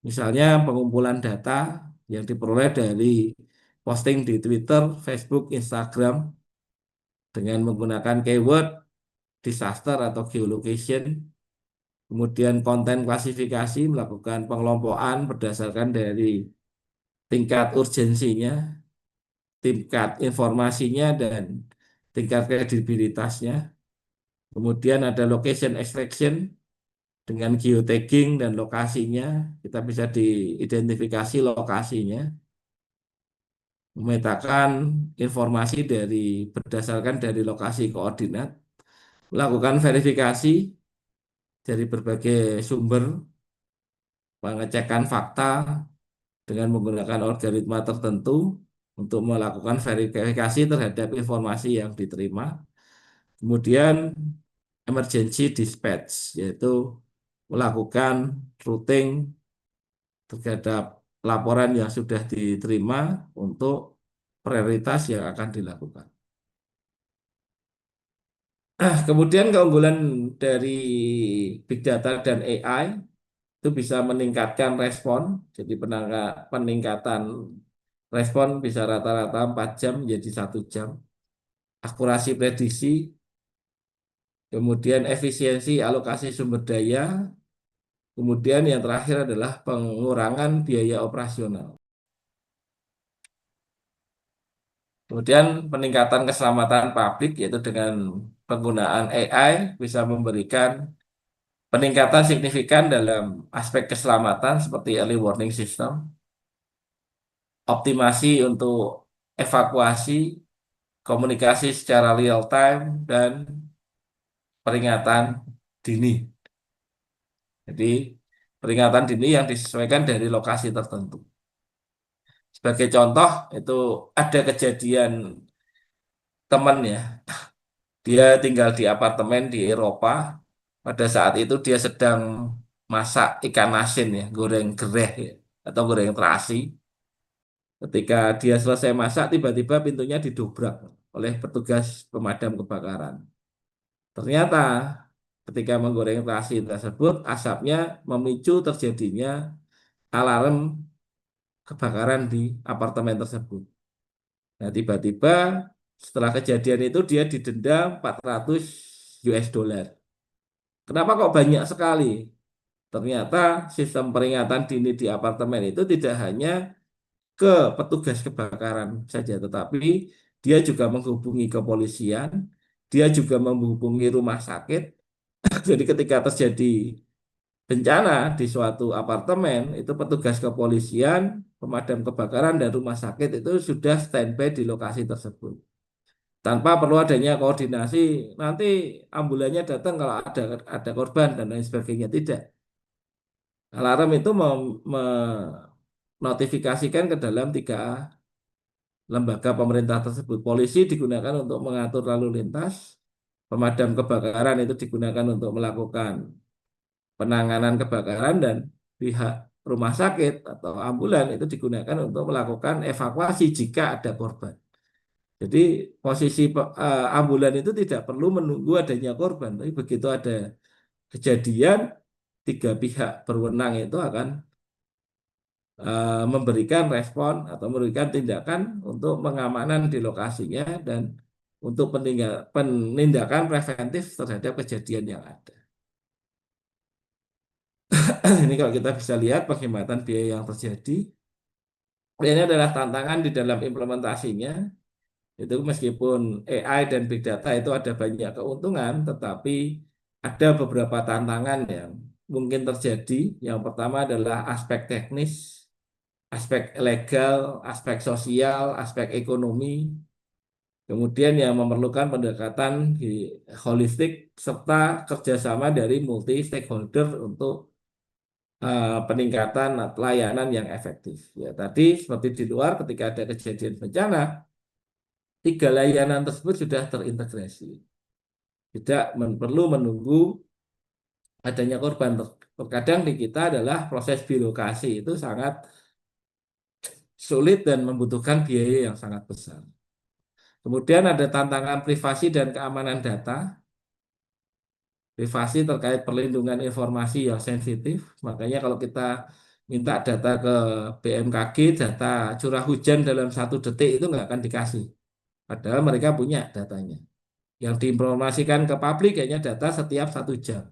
misalnya pengumpulan data yang diperoleh dari posting di Twitter, Facebook, Instagram dengan menggunakan keyword disaster atau geolocation, kemudian konten klasifikasi, melakukan pengelompokan berdasarkan dari tingkat urgensinya, tingkat informasinya, dan tingkat kredibilitasnya. Kemudian ada location extraction dengan geotagging dan lokasinya, kita bisa diidentifikasi lokasinya, memetakan informasi berdasarkan dari lokasi koordinat, melakukan verifikasi dari berbagai sumber, pengecekan fakta dengan menggunakan algoritma tertentu untuk melakukan verifikasi terhadap informasi yang diterima. Kemudian emergency dispatch, yaitu melakukan routing terhadap laporan yang sudah diterima untuk prioritas yang akan dilakukan. Kemudian keunggulan dari Big Data dan AI itu bisa meningkatkan respon, jadi peningkatan respon bisa rata-rata 4 jam menjadi 1 jam. akurasi prediksi, kemudian efisiensi alokasi sumber daya, kemudian yang terakhir adalah pengurangan biaya operasional. Kemudian peningkatan keselamatan publik yaitu dengan penggunaan AI bisa memberikan peningkatan signifikan dalam aspek keselamatan seperti early warning system, optimasi untuk evakuasi, komunikasi secara real time, dan peringatan dini. Jadi peringatan dini yang disesuaikan dari lokasi tertentu. Sebagai contoh, itu ada kejadian teman ya, dia tinggal di apartemen di Eropa. Pada saat itu dia sedang masak ikan asin ya, goreng gereh ya, atau goreng terasi. Ketika dia selesai masak, tiba-tiba pintunya didobrak oleh petugas pemadam kebakaran. Ternyata ketika menggoreng terasi tersebut, asapnya memicu terjadinya alarm kebakaran di apartemen tersebut. Nah, tiba-tiba setelah kejadian itu dia didenda 400 US dollar. Kenapa kok banyak sekali? Ternyata sistem peringatan dini di apartemen itu tidak hanya ke petugas kebakaran saja, tetapi dia juga menghubungi kepolisian, dia juga menghubungi rumah sakit. Jadi ketika terjadi bencana di suatu apartemen, itu petugas kepolisian, pemadam kebakaran, dan rumah sakit itu sudah standby di lokasi tersebut. Tanpa perlu adanya koordinasi, nanti ambulannya datang kalau ada korban dan lain sebagainya. Tidak. Alarm itu menotifikasikan ke dalam 3 lembaga pemerintah tersebut. Polisi digunakan untuk mengatur lalu lintas, pemadam kebakaran itu digunakan untuk melakukan penanganan kebakaran, dan pihak rumah sakit atau ambulan itu digunakan untuk melakukan evakuasi jika ada korban. Jadi posisi ambulan itu tidak perlu menunggu adanya korban, tapi begitu ada kejadian, 3 pihak berwenang itu akan memberikan respon atau memberikan tindakan untuk pengamanan di lokasinya dan untuk penindakan preventif terhadap kejadian yang ada. Ini kalau kita bisa lihat penghematan biaya yang terjadi. Ini adalah tantangan di dalam implementasinya. Itu meskipun AI dan Big Data itu ada banyak keuntungan, tetapi ada beberapa tantangan yang mungkin terjadi. Yang pertama adalah aspek teknis, aspek legal, aspek sosial, aspek ekonomi. Kemudian yang memerlukan pendekatan holistik serta kerjasama dari multi stakeholder untuk peningkatan layanan yang efektif. Ya, tadi seperti di luar ketika ada kejadian bencana, 3 layanan tersebut sudah terintegrasi. Tidak perlu menunggu adanya korban. Terkadang di kita adalah proses birokrasi itu sangat sulit dan membutuhkan biaya yang sangat besar. Kemudian ada tantangan privasi dan keamanan data. Privasi terkait perlindungan informasi yang sensitif. Makanya kalau kita minta data ke BMKG, data curah hujan dalam 1 detik itu nggak akan dikasih. Padahal mereka punya datanya. Yang diinformasikan ke publik hanya data setiap 1 jam.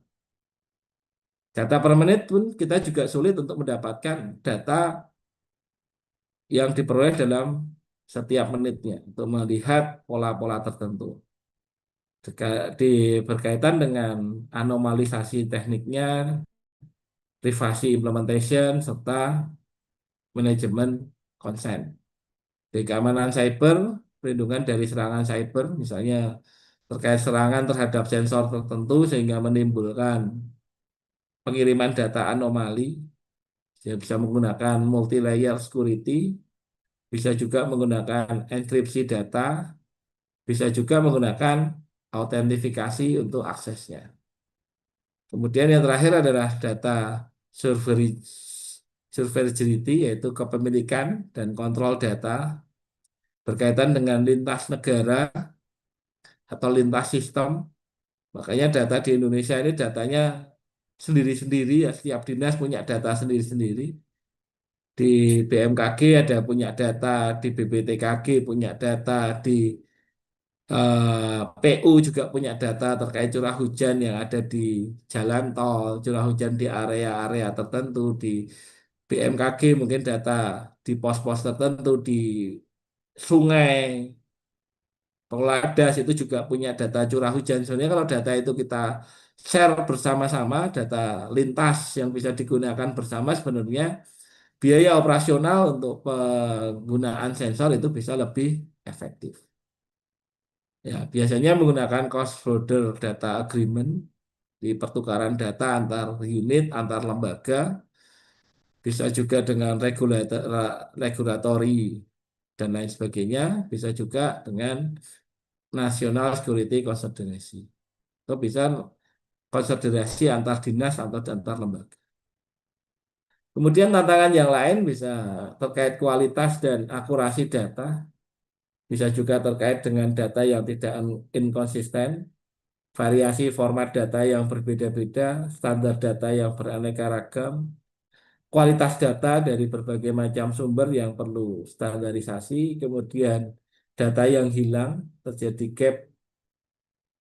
Data per menit pun kita juga sulit untuk mendapatkan data yang diperoleh dalam setiap menitnya untuk melihat pola-pola tertentu. Berkaitan dengan anomalisasi tekniknya, privasi implementation, serta manajemen konsen. Di keamanan cyber, perlindungan dari serangan cyber, misalnya terkait serangan terhadap sensor tertentu sehingga menimbulkan pengiriman data anomali, dia bisa menggunakan multi-layer security, bisa juga menggunakan enkripsi data, bisa juga menggunakan autentifikasi untuk aksesnya. Kemudian yang terakhir adalah data sovereignty, yaitu kepemilikan dan kontrol data berkaitan dengan lintas negara atau lintas sistem. Makanya data di Indonesia ini datanya sendiri-sendiri ya, setiap dinas punya data sendiri-sendiri. Di BMKG ada punya data, di BPTKG punya data, di PU juga punya data terkait curah hujan yang ada di jalan tol, curah hujan di area-area tertentu, di BMKG mungkin data di pos-pos tertentu, di sungai, pengelola das itu juga punya data curah hujan. Sebenarnya kalau data itu kita share bersama-sama, data lintas yang bisa digunakan bersama, sebenarnya biaya operasional untuk penggunaan sensor itu bisa lebih efektif. Ya, biasanya menggunakan cross-border data agreement di pertukaran data antar unit, antar lembaga, bisa juga dengan regulatory dan lain sebagainya, bisa juga dengan National Security Consideration. Atau bisa konsiderasi antar dinas atau antar lembaga. Kemudian tantangan yang lain bisa terkait kualitas dan akurasi data, bisa juga terkait dengan data yang tidak inkonsisten, variasi format data yang berbeda-beda, standar data yang beraneka ragam, kualitas data dari berbagai macam sumber yang perlu standarisasi, kemudian data yang hilang, terjadi gap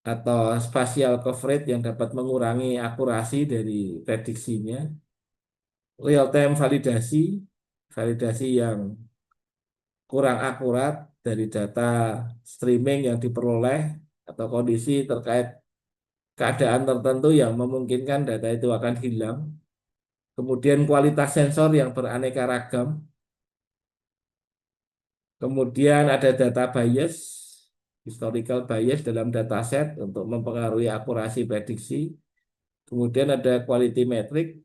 atau spatial coverage yang dapat mengurangi akurasi dari prediksinya, real time validasi, validasi yang kurang akurat dari data streaming yang diperoleh atau kondisi terkait keadaan tertentu yang memungkinkan data itu akan hilang. Kemudian kualitas sensor yang beraneka ragam. Kemudian ada data bias, historical bias dalam dataset untuk mempengaruhi akurasi prediksi. Kemudian ada quality metric,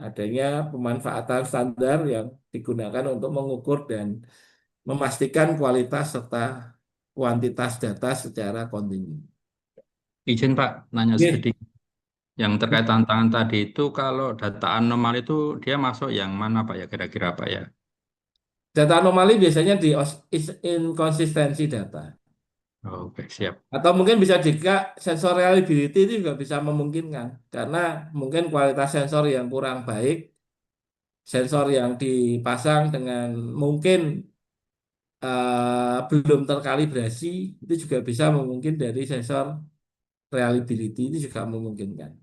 adanya pemanfaatan standar yang digunakan untuk mengukur dan memastikan kualitas serta kuantitas data secara kontinu. Izin Pak, nanya Oke. sedikit. Yang terkait tantangan tadi itu kalau data anomali itu dia masuk yang mana Pak ya kira-kira Pak ya? Data anomali biasanya di inkonsistensi data. Oke, siap. Atau mungkin bisa juga sensor reliability itu juga bisa memungkinkan. Karena mungkin kualitas sensor yang kurang baik, sensor yang dipasang dengan mungkin belum terkalibrasi, itu juga bisa memungkinkan dari sensor reliability itu juga memungkinkan.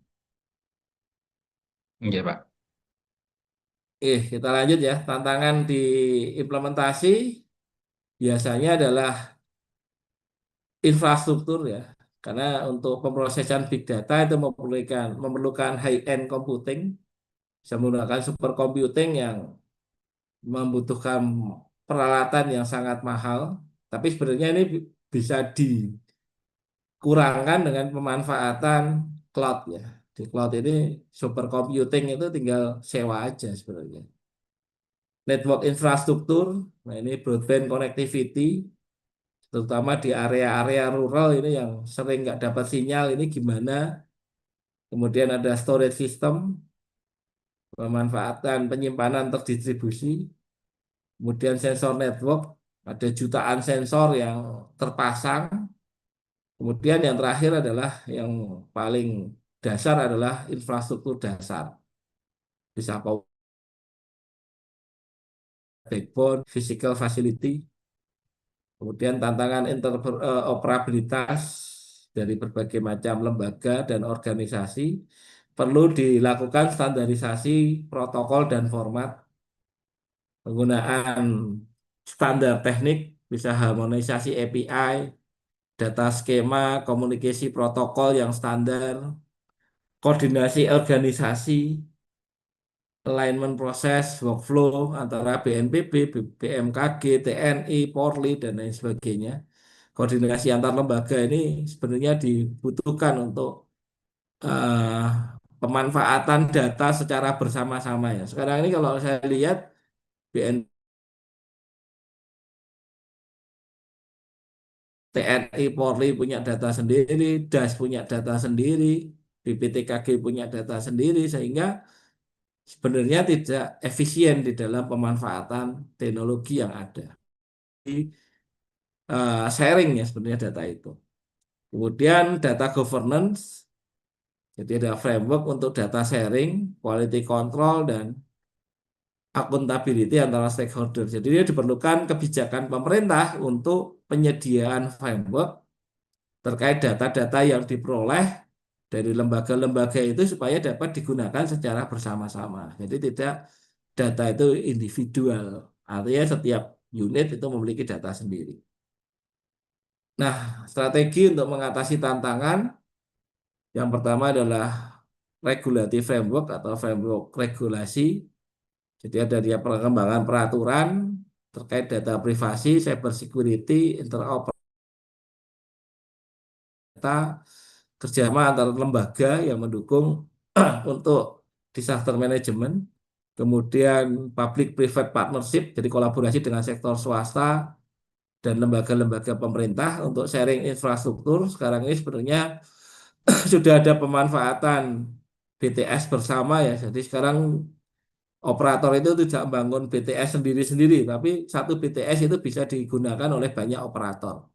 Iya Pak. Kita lanjut ya. Tantangan di implementasi biasanya adalah infrastruktur ya. Karena untuk pemrosesan big data itu memerlukan high-end computing, bisa menggunakan super computing yang membutuhkan peralatan yang sangat mahal. Tapi sebenarnya ini bisa dikurangkan dengan pemanfaatan cloud ya. Di cloud ini super computing itu tinggal sewa aja sebenarnya. Network infrastruktur, nah ini broadband connectivity, terutama di area-area rural ini yang sering nggak dapat sinyal ini gimana. Kemudian ada storage system, pemanfaatan penyimpanan terdistribusi. Kemudian sensor network, ada jutaan sensor yang terpasang. Kemudian yang terakhir adalah yang paling dasar adalah infrastruktur dasar. Bisa power backbone, physical facility. Kemudian tantangan interoperabilitas dari berbagai macam lembaga dan organisasi perlu dilakukan standarisasi protokol dan format penggunaan standar teknik, bisa harmonisasi API, data skema, komunikasi protokol yang standar, koordinasi organisasi, alignment proses, workflow antara BNPB, BMKG, TNI, Polri, dan lain sebagainya. Koordinasi antar lembaga ini sebenarnya dibutuhkan untuk eh, pemanfaatan data secara bersama-sama ya. Sekarang ini kalau saya lihat TNI, Polri punya data sendiri, DAS punya data sendiri, BPTKG punya data sendiri, sehingga sebenarnya tidak efisien di dalam pemanfaatan teknologi yang ada. Sharing ya sebenarnya data itu. Kemudian data governance, jadi ada framework untuk data sharing, quality control, dan akuntability antara stakeholder. Jadi dia diperlukan kebijakan pemerintah untuk penyediaan framework terkait data-data yang diperoleh dari lembaga-lembaga itu supaya dapat digunakan secara bersama-sama. Jadi tidak data itu individual, artinya setiap unit itu memiliki data sendiri. Nah, strategi untuk mengatasi tantangan yang pertama adalah regulatory framework atau framework regulasi. Jadi ada dia pengembangan peraturan terkait data privasi, cyber security, interoperabilitas, kerjasama antar lembaga yang mendukung untuk disaster management, kemudian public-private partnership, jadi kolaborasi dengan sektor swasta dan lembaga-lembaga pemerintah untuk sharing infrastruktur. Sekarang ini sebenarnya sudah ada pemanfaatan BTS bersama ya. Jadi sekarang operator itu tidak membangun BTS sendiri-sendiri, tapi satu BTS itu bisa digunakan oleh banyak operator.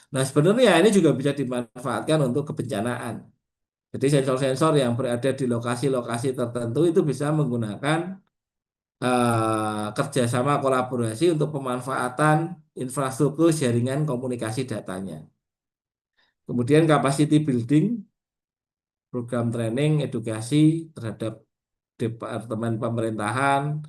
Nah, sebenarnya ini juga bisa dimanfaatkan untuk kebencanaan. Jadi sensor-sensor yang berada di lokasi-lokasi tertentu itu bisa menggunakan kerjasama kolaborasi untuk pemanfaatan infrastruktur jaringan komunikasi datanya. Kemudian capacity building, program training, edukasi terhadap departemen pemerintahan,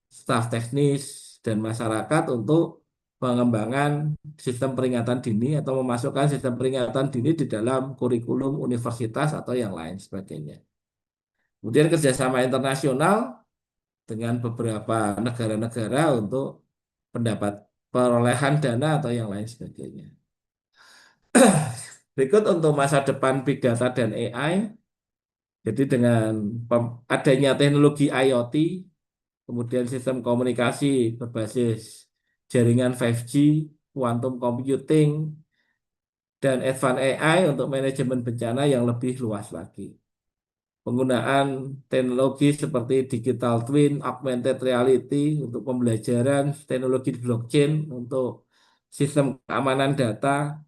staf teknis, dan masyarakat untuk pengembangan sistem peringatan dini atau memasukkan sistem peringatan dini di dalam kurikulum universitas atau yang lain sebagainya. Kemudian kerjasama internasional dengan beberapa negara-negara untuk pendapat perolehan dana atau yang lain sebagainya. Berikut untuk masa depan Big Data dan AI. Jadi dengan adanya teknologi IoT, kemudian sistem komunikasi berbasis jaringan 5G, quantum computing, dan advanced AI untuk manajemen bencana yang lebih luas lagi. Penggunaan teknologi seperti digital twin, augmented reality untuk pembelajaran, teknologi blockchain untuk sistem keamanan data,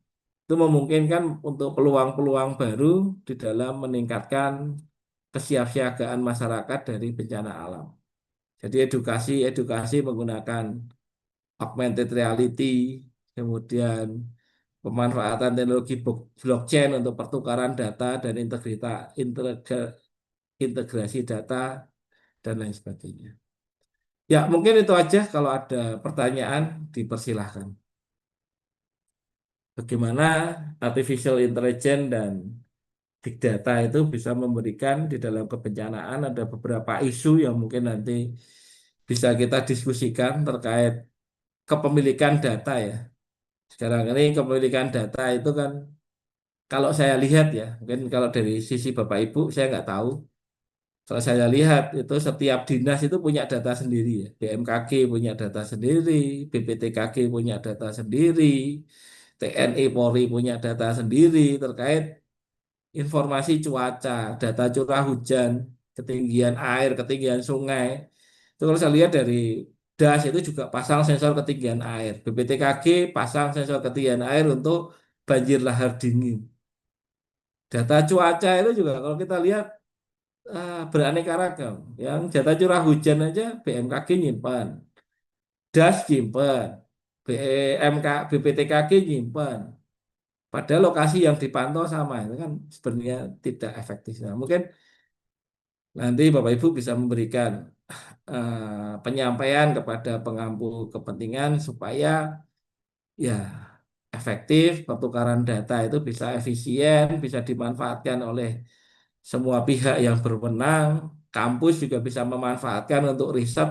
itu memungkinkan untuk peluang-peluang baru di dalam meningkatkan kesiapsiagaan masyarakat dari bencana alam. Jadi edukasi menggunakan augmented reality, kemudian pemanfaatan teknologi blockchain untuk pertukaran data dan integrasi data dan lain sebagainya. Ya, mungkin itu aja. Kalau ada pertanyaan, dipersilahkan. Bagaimana artificial intelligence dan big data itu bisa memberikan di dalam kebencanaan, ada beberapa isu yang mungkin nanti bisa kita diskusikan terkait kepemilikan data ya. Sekarang ini kepemilikan data itu kan kalau saya lihat ya, mungkin kalau dari sisi Bapak Ibu saya nggak tahu. Kalau saya lihat itu setiap dinas itu punya data sendiri ya. BMKG punya data sendiri, BPTKG punya data sendiri, TNI Polri punya data sendiri terkait informasi cuaca, data curah hujan, ketinggian air, ketinggian sungai. Itu kalau saya lihat dari DAS itu juga pasang sensor ketinggian air. BPTKG pasang sensor ketinggian air untuk banjir lahar dingin. Data cuaca itu juga kalau kita lihat beraneka ragam. Yang data curah hujan aja BMKG nyimpan, DAS nyimpan, BPTKG nyimpan. Padahal lokasi yang dipantau sama itu kan sebenarnya tidak efektif. Nah, mungkin nanti Bapak Ibu bisa memberikan penyampaian kepada pengampu kepentingan supaya ya efektif pertukaran data itu bisa efisien, bisa dimanfaatkan oleh semua pihak yang berwenang. Kampus juga bisa memanfaatkan untuk riset,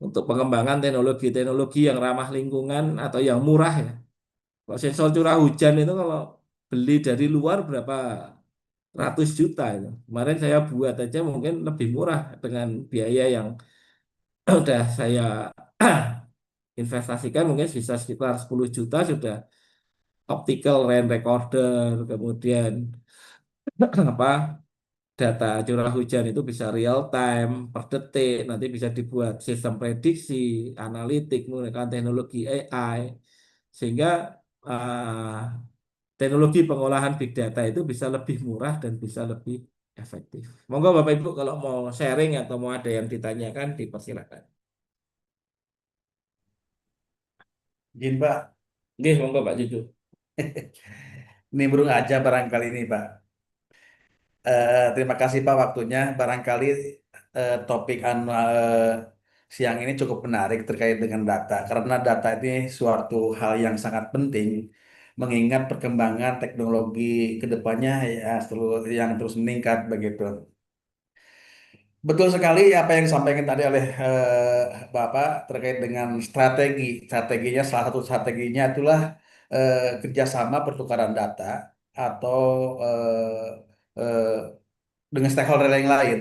untuk pengembangan teknologi-teknologi yang ramah lingkungan atau yang murah ya. Kalau sensor curah hujan itu kalau beli dari luar berapa ratus juta itu. Kemarin saya buat aja mungkin lebih murah dengan biaya yang udah saya investasikan mungkin bisa sekitar 10 juta sudah optical rain recorder, kemudian apa data curah hujan itu bisa real time per detik, nanti bisa dibuat sistem prediksi, analitik menggunakan teknologi AI sehingga teknologi pengolahan big data itu bisa lebih murah dan bisa lebih efektif. Monggo Bapak Ibu kalau mau sharing atau mau ada yang ditanyakan dipersilakan. Izin Pak. Oke, monggo Pak Cucu. nimbrung aja barangkali ini, Pak. Terima kasih Pak waktunya. Barangkali topik siang ini cukup menarik terkait dengan data, karena data ini suatu hal yang sangat penting, mengingat perkembangan teknologi ke depannya ya yang terus meningkat begitu. Betul sekali apa yang disampaikan tadi oleh Bapak terkait dengan strategi. Strateginya, salah satu strateginya itulah kerjasama pertukaran data atau dengan stakeholder yang lain.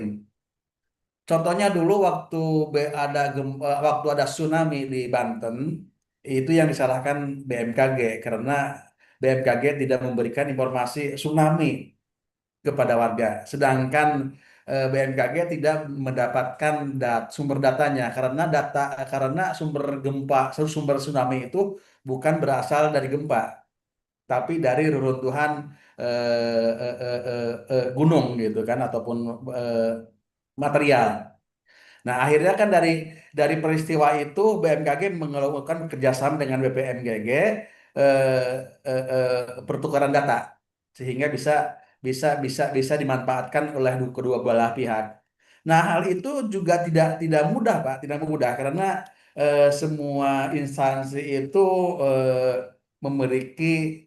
Contohnya dulu waktu ada tsunami di Banten, itu yang disalahkan BMKG karena BMKG tidak memberikan informasi tsunami kepada warga. Sedangkan BMKG tidak mendapatkan sumber datanya karena sumber gempa, sumber tsunami itu bukan berasal dari gempa, tapi dari reruntuhan gunung gitu kan ataupun eh, material. Nah, akhirnya kan dari peristiwa itu BMKG melakukan kerjasama dengan BPMGG pertukaran data sehingga bisa dimanfaatkan oleh kedua belah pihak. Nah, hal itu juga tidak mudah, Pak, tidak mudah karena semua instansi itu eh, memiliki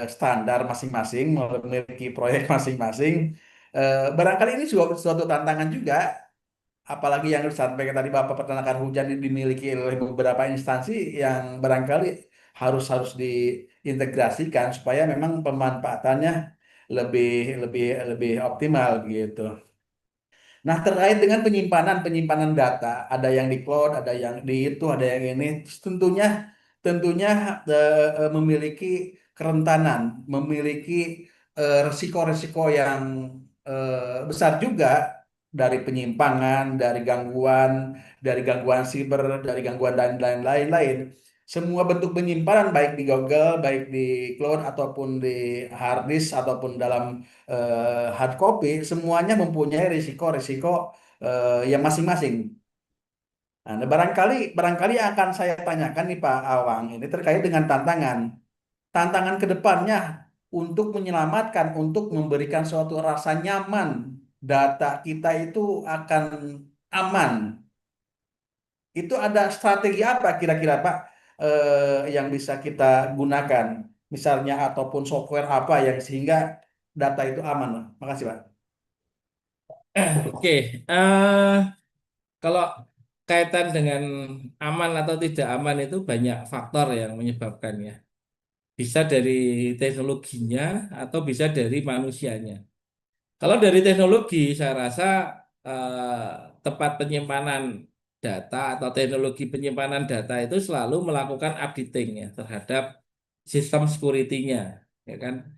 standar masing-masing, memiliki proyek masing-masing. Barangkali ini juga suatu tantangan juga, apalagi yang disampaikan tadi Bapak, peternakan hujan ini dimiliki oleh beberapa instansi yang barangkali harus harus diintegrasikan supaya memang pemanfaatannya lebih lebih lebih optimal gitu. Nah, terkait dengan penyimpanan data, ada yang di cloud, ada yang di itu, ada yang ini, terus tentunya memiliki kerentanan, memiliki resiko-resiko yang besar juga dari penyimpangan, dari gangguan siber, dari gangguan dan lain-lain. Semua bentuk penyimpanan baik di Google, baik di cloud ataupun di hard disk ataupun dalam hard copy, semuanya mempunyai risiko-risiko yang masing-masing. Nah, barangkali yang akan saya tanyakan nih Pak Awang ini terkait dengan tantangan ke depannya untuk menyelamatkan, untuk memberikan suatu rasa nyaman data kita itu akan aman. Itu ada strategi apa kira-kira Pak yang bisa kita gunakan, misalnya ataupun software apa yang sehingga data itu aman? Makasih Pak. Oke, kalau kaitan dengan aman atau tidak aman itu banyak faktor yang menyebabkannya. Bisa dari teknologinya atau bisa dari manusianya. Kalau dari teknologi, saya rasa tempat penyimpanan data atau teknologi penyimpanan data itu selalu melakukan updating ya terhadap sistem security-nya, ya kan?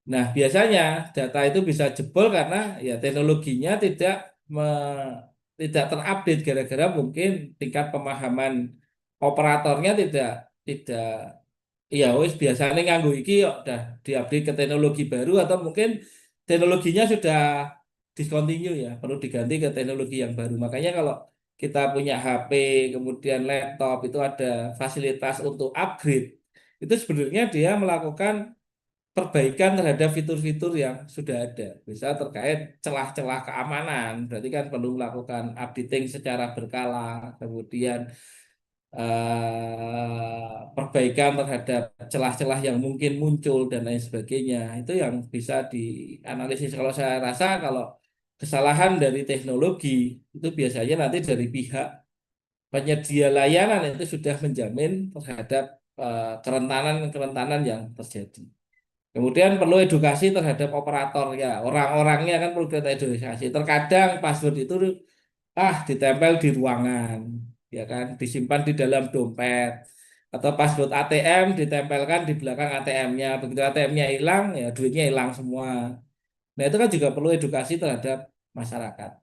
Nah, biasanya data itu bisa jebol karena ya teknologinya tidak terupdate gara-gara mungkin tingkat pemahaman operatornya tidak iya, wis biasanya nganggo iki kok udah diupdate ke teknologi baru atau mungkin teknologinya sudah discontinue ya, perlu diganti ke teknologi yang baru. Makanya kalau kita punya HP, kemudian laptop itu ada fasilitas untuk upgrade, itu sebenarnya dia melakukan perbaikan terhadap fitur-fitur yang sudah ada. Bisa terkait celah-celah keamanan, berarti kan perlu melakukan updating secara berkala, kemudian perbaikan terhadap celah-celah yang mungkin muncul dan lain sebagainya. Itu yang bisa dianalisis. Kalau saya rasa kalau kesalahan dari teknologi itu biasanya nanti dari pihak penyedia layanan itu sudah menjamin terhadap kerentanan-kerentanan yang terjadi. Kemudian perlu edukasi terhadap operator ya, orang-orangnya kan perlu kita edukasi. Terkadang password itu ditempel di ruangan, ya kan, disimpan di dalam dompet atau password ATM ditempelkan di belakang ATM-nya. Begitu ATM-nya hilang, ya duitnya hilang semua. Nah, itu kan juga perlu edukasi terhadap masyarakat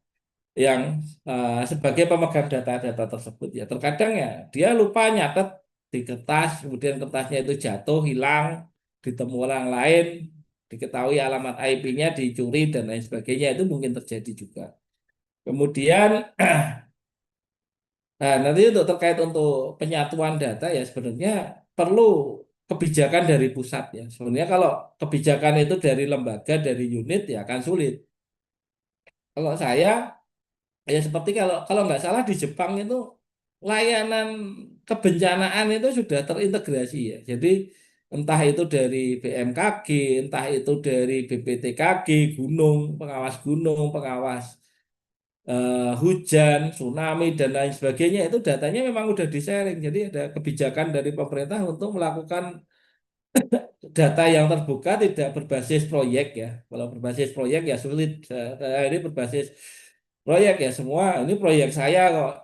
yang sebagai pemegang data-data tersebut ya. Terkadang ya dia lupa nyatet di kertas, kemudian kertasnya itu jatuh, hilang, ditemu orang lain, diketahui alamat IP-nya dicuri dan lain sebagainya, itu mungkin terjadi juga. Kemudian nah, nanti untuk terkait untuk penyatuan data ya sebenarnya perlu kebijakan dari pusat ya. Sebenarnya kalau kebijakan itu dari lembaga, dari unit ya akan sulit. Kalau saya ya seperti kalau kalau nggak salah di Jepang itu layanan kebencanaan itu sudah terintegrasi ya. Jadi entah itu dari BMKG, entah itu dari BPTKG, gunung, pengawas hujan, tsunami dan lain sebagainya itu datanya memang udah di-sharing. Jadi ada kebijakan dari pemerintah untuk melakukan data yang terbuka tidak berbasis proyek ya. Kalau berbasis proyek ya sulit. Ini berbasis proyek ya semua. Ini proyek saya kok.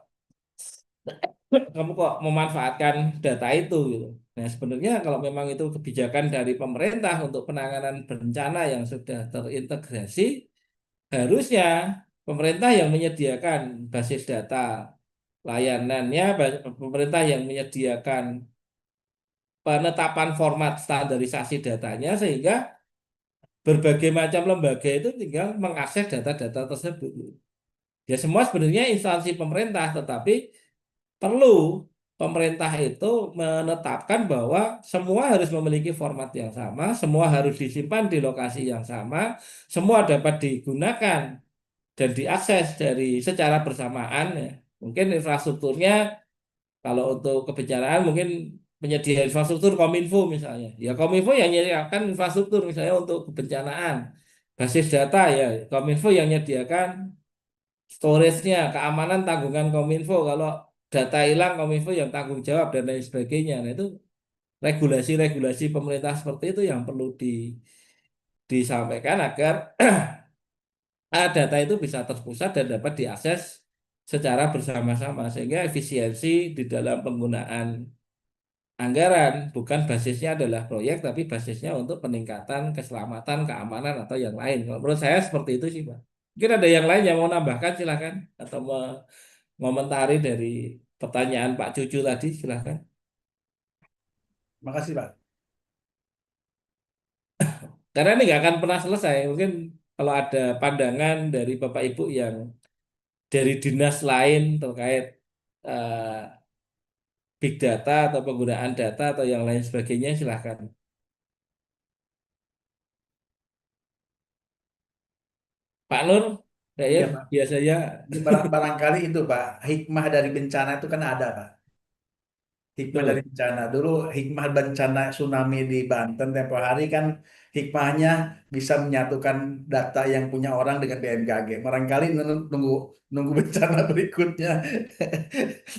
Kamu kok memanfaatkan data itu gitu. Nah, sebenarnya kalau memang itu kebijakan dari pemerintah untuk penanganan bencana yang sudah terintegrasi, harusnya pemerintah yang menyediakan basis data layanannya, pemerintah yang menyediakan penetapan format standarisasi datanya sehingga berbagai macam lembaga itu tinggal mengakses data-data tersebut. Ya semua sebenarnya instansi pemerintah, tetapi perlu pemerintah itu menetapkan bahwa semua harus memiliki format yang sama, semua harus disimpan di lokasi yang sama, semua dapat digunakan dan diakses dari secara bersamaan ya. Mungkin infrastrukturnya kalau untuk kebencanaan mungkin penyedia infrastruktur Kominfo misalnya. Ya Kominfo yang menyediakan infrastruktur misalnya untuk kebencanaan. Basis data ya Kominfo yang menyediakan storage-nya, keamanan tanggungan Kominfo. Kalau data hilang Kominfo yang tanggung jawab dan lain sebagainya. Nah itu regulasi-regulasi pemerintah seperti itu yang perlu disampaikan agar data itu bisa terpusat dan dapat diakses secara bersama-sama sehingga efisiensi di dalam penggunaan anggaran bukan basisnya adalah proyek tapi basisnya untuk peningkatan keselamatan, keamanan atau yang lain. Kalau menurut saya seperti itu sih, Pak. Mungkin ada yang lain yang mau nambahkan silakan atau mengomentari dari pertanyaan Pak Cucu tadi silakan. Makasih Pak. Karena ini nggak akan pernah selesai. Mungkin kalau ada pandangan dari Bapak Ibu yang dari dinas lain terkait eh, big data atau penggunaan data atau yang lain sebagainya silahkan. Pak Nur, saya Iya Pak. biasanya Ini barangkali itu Pak, hikmah dari bencana itu kan ada Pak. Hikmah dari betul. bencana. Dulu hikmah bencana tsunami di Banten tempo hari kan hikmahnya bisa menyatukan data yang punya orang dengan BMKG. Barangkali nunggu nunggu bencana berikutnya.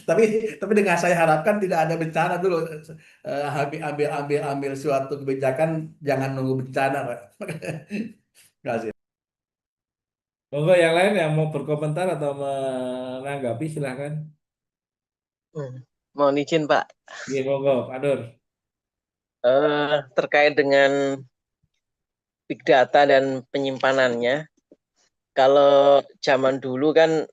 Tapi tapi dengan saya harapkan tidak ada bencana dulu. Ambil suatu kebijakan jangan nunggu bencana Pak. Terima kasih. Monggo yang lain yang mau berkomentar atau menanggapi silahkan. Mohon izin Pak, Iya, monggo, Pak Nur. terkait dengan big data dan penyimpanannya. Kalau zaman dulu kan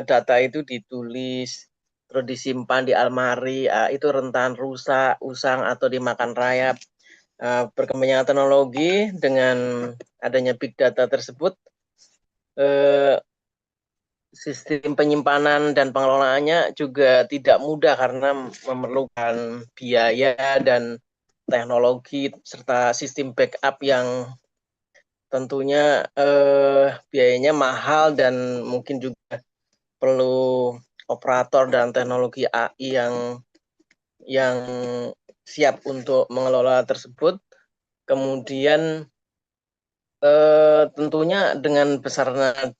data itu ditulis terus disimpan di almari, itu rentan rusak, usang atau dimakan rayap. Perkembangan teknologi dengan adanya big data tersebut, sistem penyimpanan dan pengelolaannya juga tidak mudah karena memerlukan biaya dan teknologi serta sistem backup yang tentunya biayanya mahal dan mungkin juga perlu operator dan teknologi AI yang siap untuk mengelola tersebut. Kemudian tentunya dengan besarnya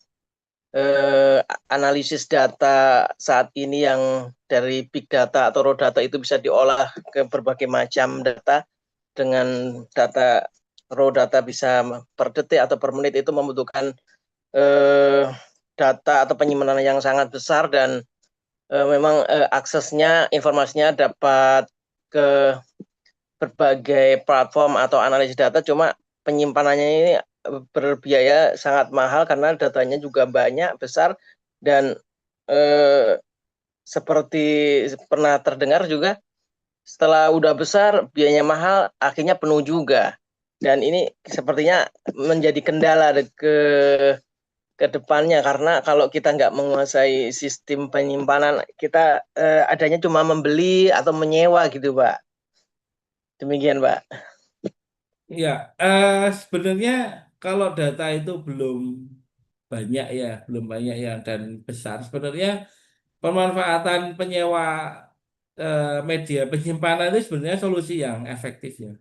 analisis data saat ini yang dari big data atau raw data itu bisa diolah ke berbagai macam data. Dengan data raw data bisa per detik atau per menit itu membutuhkan data atau penyimpanan yang sangat besar dan memang aksesnya, informasinya dapat ke berbagai platform atau analisis data, cuma penyimpanannya ini berbiaya sangat mahal karena datanya juga banyak, besar, dan seperti pernah terdengar juga setelah udah besar biayanya mahal, akhirnya penuh juga. Dan ini sepertinya menjadi kendala ke depannya karena kalau kita nggak menguasai sistem penyimpanan, kita adanya cuma membeli atau menyewa gitu, Pak. Demikian, Pak. Ya, sebenarnya kalau data itu belum banyak ya, belum banyak ya dan besar. Sebenarnya pemanfaatan penyewa media penyimpanan itu sebenarnya solusi yang efektif ya.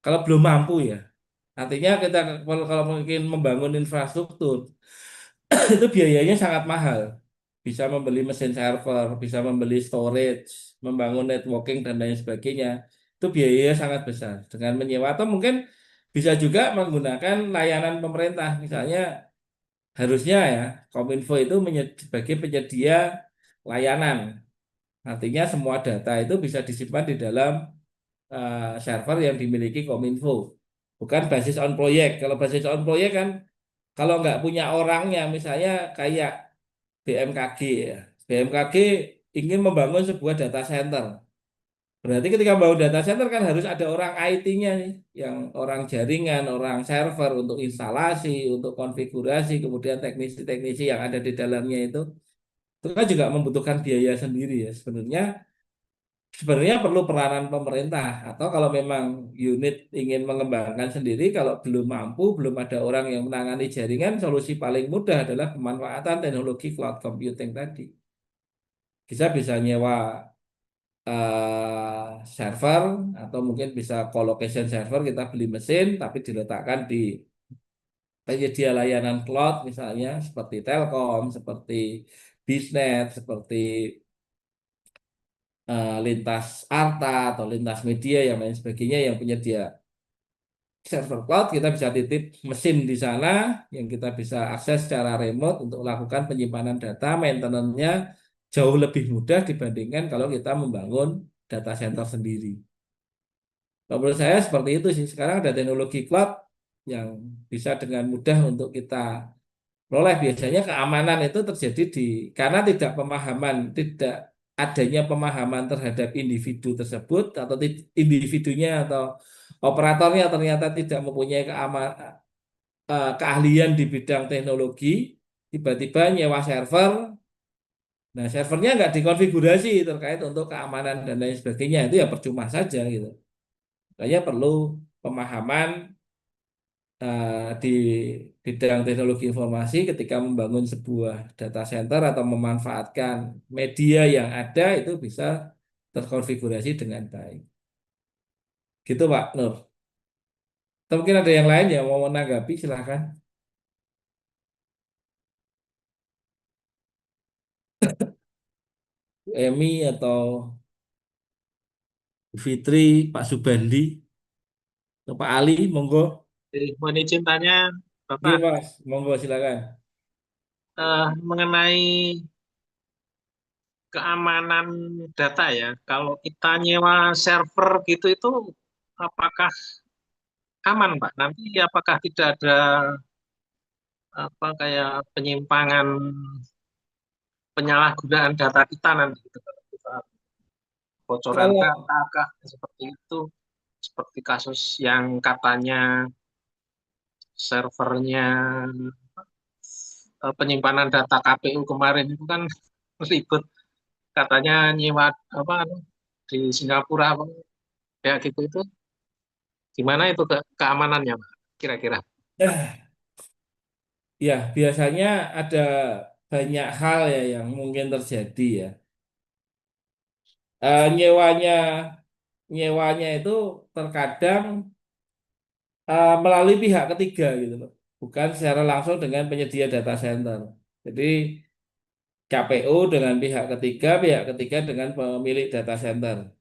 Kalau belum mampu ya, artinya kita kalau mungkin membangun infrastruktur itu biayanya sangat mahal. Bisa membeli mesin server, bisa membeli storage, membangun networking dan lain sebagainya. Itu biayanya sangat besar. Dengan menyewa atau mungkin bisa juga menggunakan layanan pemerintah. Misalnya harusnya ya Kominfo itu sebagai penyedia layanan. Artinya semua data itu bisa disimpan di dalam server yang dimiliki Kominfo. Bukan basis on proyek. Kalau basis on proyek kan kalau nggak punya orangnya, misalnya kayak BMKG ya. BMKG ingin membangun sebuah data center. Berarti ketika membangun data center kan harus ada orang IT-nya nih, yang orang jaringan, orang server untuk instalasi, untuk konfigurasi, kemudian teknisi-teknisi yang ada di dalamnya itu kan juga membutuhkan biaya sendiri ya. Sebenarnya perlu peranan pemerintah atau kalau memang unit ingin mengembangkan sendiri, kalau belum mampu, belum ada orang yang menangani jaringan, solusi paling mudah adalah pemanfaatan teknologi cloud computing tadi. Kita bisa nyewa server atau mungkin bisa colocation server, kita beli mesin tapi diletakkan di penyedia layanan cloud misalnya seperti Telkom, seperti Bisnet, seperti Lintas Arta atau Lintas Media yang lain sebagainya yang penyedia server cloud. Kita bisa titip mesin di sana yang kita bisa akses secara remote untuk melakukan penyimpanan data, maintenance-nya jauh lebih mudah dibandingkan kalau kita membangun data center sendiri. Kalau menurut saya seperti itu sih. Sekarang ada teknologi cloud yang bisa dengan mudah untuk kita peroleh. Biasanya keamanan itu terjadi karena tidak adanya pemahaman terhadap individu tersebut atau individunya atau operatornya ternyata tidak mempunyai keahlian di bidang teknologi, tiba-tiba nyewa server. Nah, servernya nggak dikonfigurasi terkait untuk keamanan dan lain sebagainya, itu ya percuma saja gitu. Makanya perlu pemahaman di bidang teknologi informasi ketika membangun sebuah data center atau memanfaatkan media yang ada itu bisa terkonfigurasi dengan baik. Gitu Pak Nur. Atau mungkin ada yang lain yang mau menanggapi silahkan. Emi atau Bu Fitri, Pak Subandi, atau Pak Ali, monggo. Mohon izin tanya, Iya Bapak, Mas, monggo silakan. mengenai keamanan data ya. Kalau kita nyewa server gitu itu apakah aman, Pak? Nanti apakah tidak ada apa kayak penyimpangan penyalahgunaan data kita nanti gitu, kalau kita bocoran Kalau data kah seperti itu, seperti kasus yang katanya servernya penyimpanan data KPU kemarin itu kan ribet, katanya nyewa apa di Singapura apa, kayak gitu itu gimana itu keamanannya, Pak? Kira-kira. ya biasanya ada banyak hal ya yang mungkin terjadi ya. Eh, nyewanya nyewanya itu terkadang melalui pihak ketiga gitu loh, bukan secara langsung dengan penyedia data center. Jadi KPU dengan pihak ketiga dengan pemilik data center.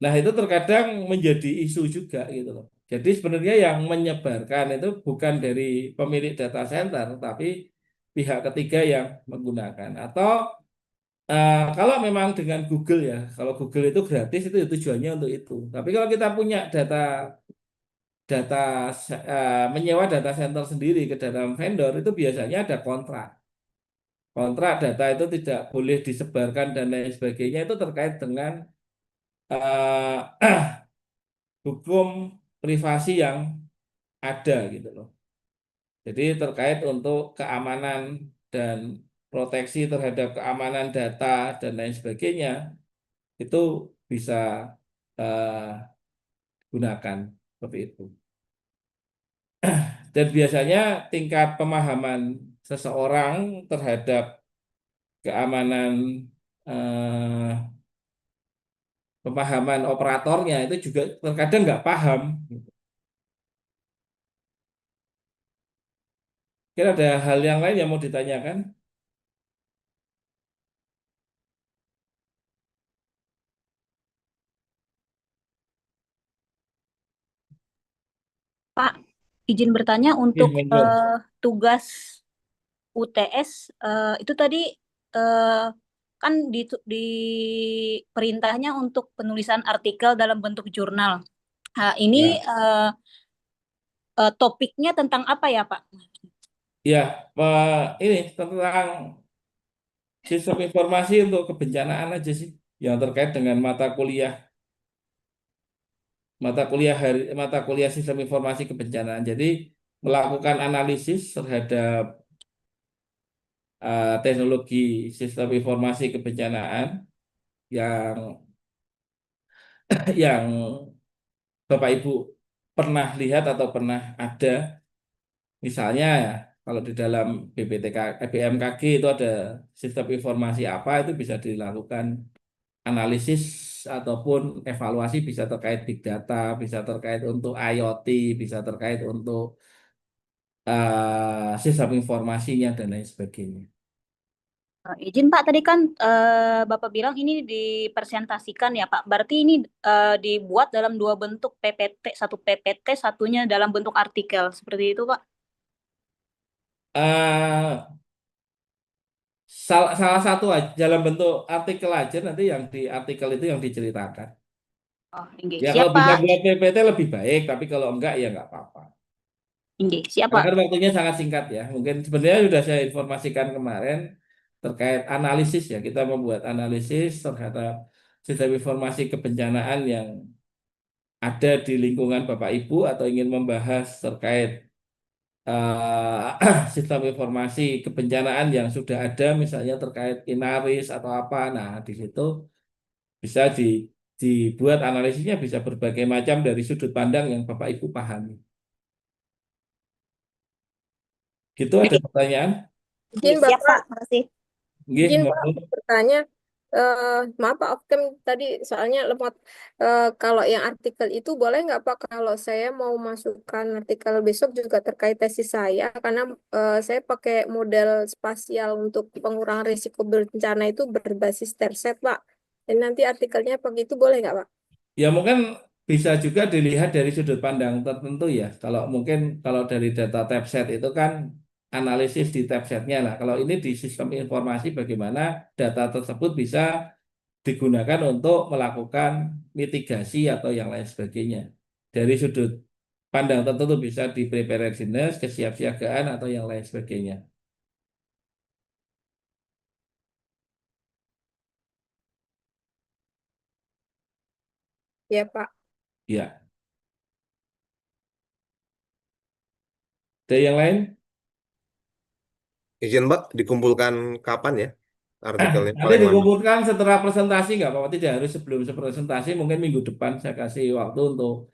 Nah itu terkadang menjadi isu juga gitu loh. Jadi sebenarnya yang menyebarkan itu bukan dari pemilik data center, tapi pihak ketiga yang menggunakan. Atau kalau memang dengan Google ya, kalau Google itu gratis itu tujuannya untuk itu. Tapi kalau kita punya data menyewa data center sendiri ke dalam vendor itu biasanya ada kontrak. Kontrak data itu tidak boleh disebarkan dan lain sebagainya itu terkait dengan eh, hukum privasi yang ada gitu loh. Jadi terkait untuk keamanan dan proteksi terhadap keamanan data dan lain sebagainya itu bisa eh, gunakan seperti itu. Dan biasanya tingkat pemahaman seseorang terhadap keamanan eh, pemahaman operatornya itu juga terkadang nggak paham. Kira ada hal yang lain yang mau ditanyakan? Pak, izin bertanya Iya, untuk monggo. tugas UTS itu tadi eh, kan di perintahnya untuk penulisan artikel dalam bentuk jurnal. Nah, ini Ya, topiknya tentang apa ya, Pak? ya, ini tentang sistem informasi untuk kebencanaan aja sih, yang terkait dengan mata kuliah sistem informasi kebencanaan. Jadi melakukan analisis terhadap teknologi sistem informasi kebencanaan yang yang Bapak Ibu pernah lihat atau pernah ada. Misalnya ya, kalau di dalam BMKG itu ada sistem informasi apa itu bisa dilakukan analisis ataupun evaluasi bisa terkait big data, bisa terkait untuk IoT, bisa terkait untuk sistem informasinya dan lain sebagainya. Izin Pak, tadi kan Bapak bilang ini dipresentasikan ya Pak. Berarti ini dibuat dalam dua bentuk PPT, satu PPT, satunya dalam bentuk artikel. Seperti itu Pak. eh salah satu aja, dalam bentuk artikel aja nanti yang di artikel itu yang diceritakan. Oh, inggih. Ya kalau Siap bisa Pak. buat PPT lebih baik, tapi kalau enggak ya enggak apa-apa. Inggih. Siap Karena Pak. kan waktunya sangat singkat ya. Mungkin sebenarnya sudah saya informasikan kemarin terkait analisis ya. Kita membuat analisis terhadap sistem informasi kebencanaan yang ada di lingkungan Bapak Ibu atau ingin membahas terkait sistem informasi kebencanaan yang sudah ada misalnya terkait Inaris atau apa. Nah, di situ bisa dibuat analisisnya bisa berbagai macam dari sudut pandang yang Bapak Ibu pahami. Gitu ada Inggih. pertanyaan? Inggih. Izin Siap Pak. Bapak, Makasih. Nggih, izin Pak monggo. bertanya. Maaf Pak Okem tadi soalnya lemot. Kalau yang artikel itu boleh nggak Pak kalau saya mau masukkan artikel besok juga terkait tesis saya karena saya pakai model spasial untuk pengurangan risiko bencana itu berbasis terset Pak. Dan nanti artikelnya begitu boleh nggak Pak? Ya mungkin bisa juga dilihat dari sudut pandang tertentu ya. Kalau mungkin kalau dari data tabset itu kan analisis di tabsetnya lah. Kalau ini di sistem informasi bagaimana data tersebut bisa digunakan untuk melakukan mitigasi atau yang lain sebagainya. Dari sudut pandang tertentu bisa di preparedness, kesiapsiagaan atau yang lain sebagainya. Ya Pak. Ya, ada yang lain? Izin Mbak, dikumpulkan kapan ya artikelnya? Nanti Paling lama. dikumpulkan setelah presentasi nggak apa-apa, tidak harus sebelum presentasi, mungkin minggu depan saya kasih waktu untuk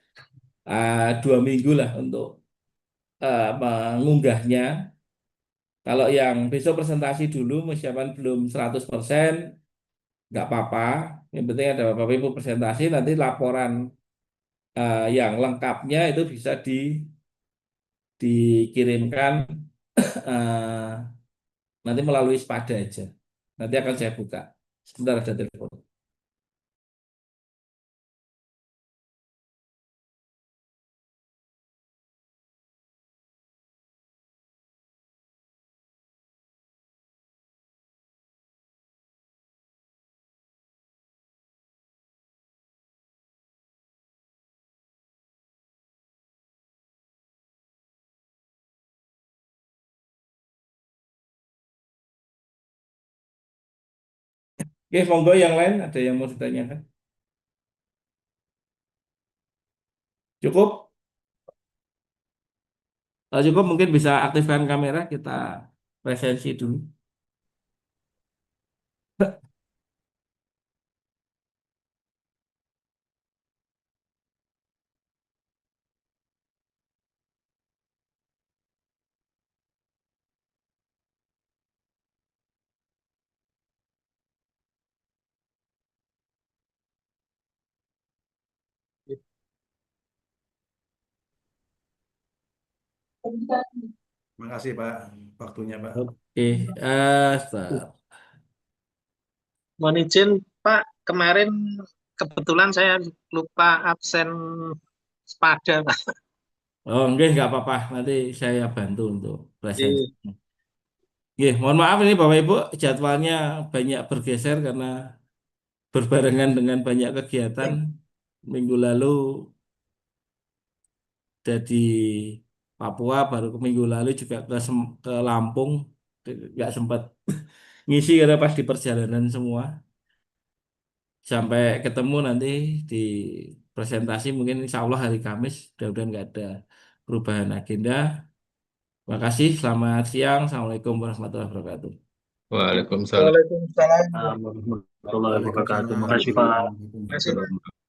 2 minggu lah untuk mengunggahnya. Kalau yang besok presentasi dulu, persiapan belum 100%, nggak apa-apa. Yang penting ada Bapak Ibu presentasi, nanti laporan yang lengkapnya itu bisa dikirimkan eh, nanti melalui Spada aja. Nanti akan saya buka. Sebentar ada telepon. Oke, monggo yang lain ada yang mau ditanyakan? Cukup? Kalau cukup mungkin bisa aktifkan kamera, kita presensi dulu. Makasih Pak, waktunya Pak. Oke, start. Mohon izin, Pak, kemarin kebetulan saya lupa absen sepada, Pak. Oh, enggak, nggak apa-apa. Nanti saya bantu untuk presentasi. Iya. Mohon maaf ini Bapak Ibu, jadwalnya banyak bergeser karena berbarengan dengan banyak kegiatan. Minggu lalu dari Papua, baru ke minggu lalu juga ke Lampung, nggak sempat ngisi karena pas di perjalanan semua. Sampai ketemu nanti di presentasi mungkin insya Allah hari Kamis, mudah-mudahan nggak ada perubahan agenda. Terima kasih, selamat siang. Assalamualaikum warahmatullahi wabarakatuh. Waalaikumsalam. Waalaikumsalam. Warahmatullahi wabarakatuh. Waalaikumsalam Makasih, Pak. warahmatullahi Terima kasih, Pak. wabarakatuh.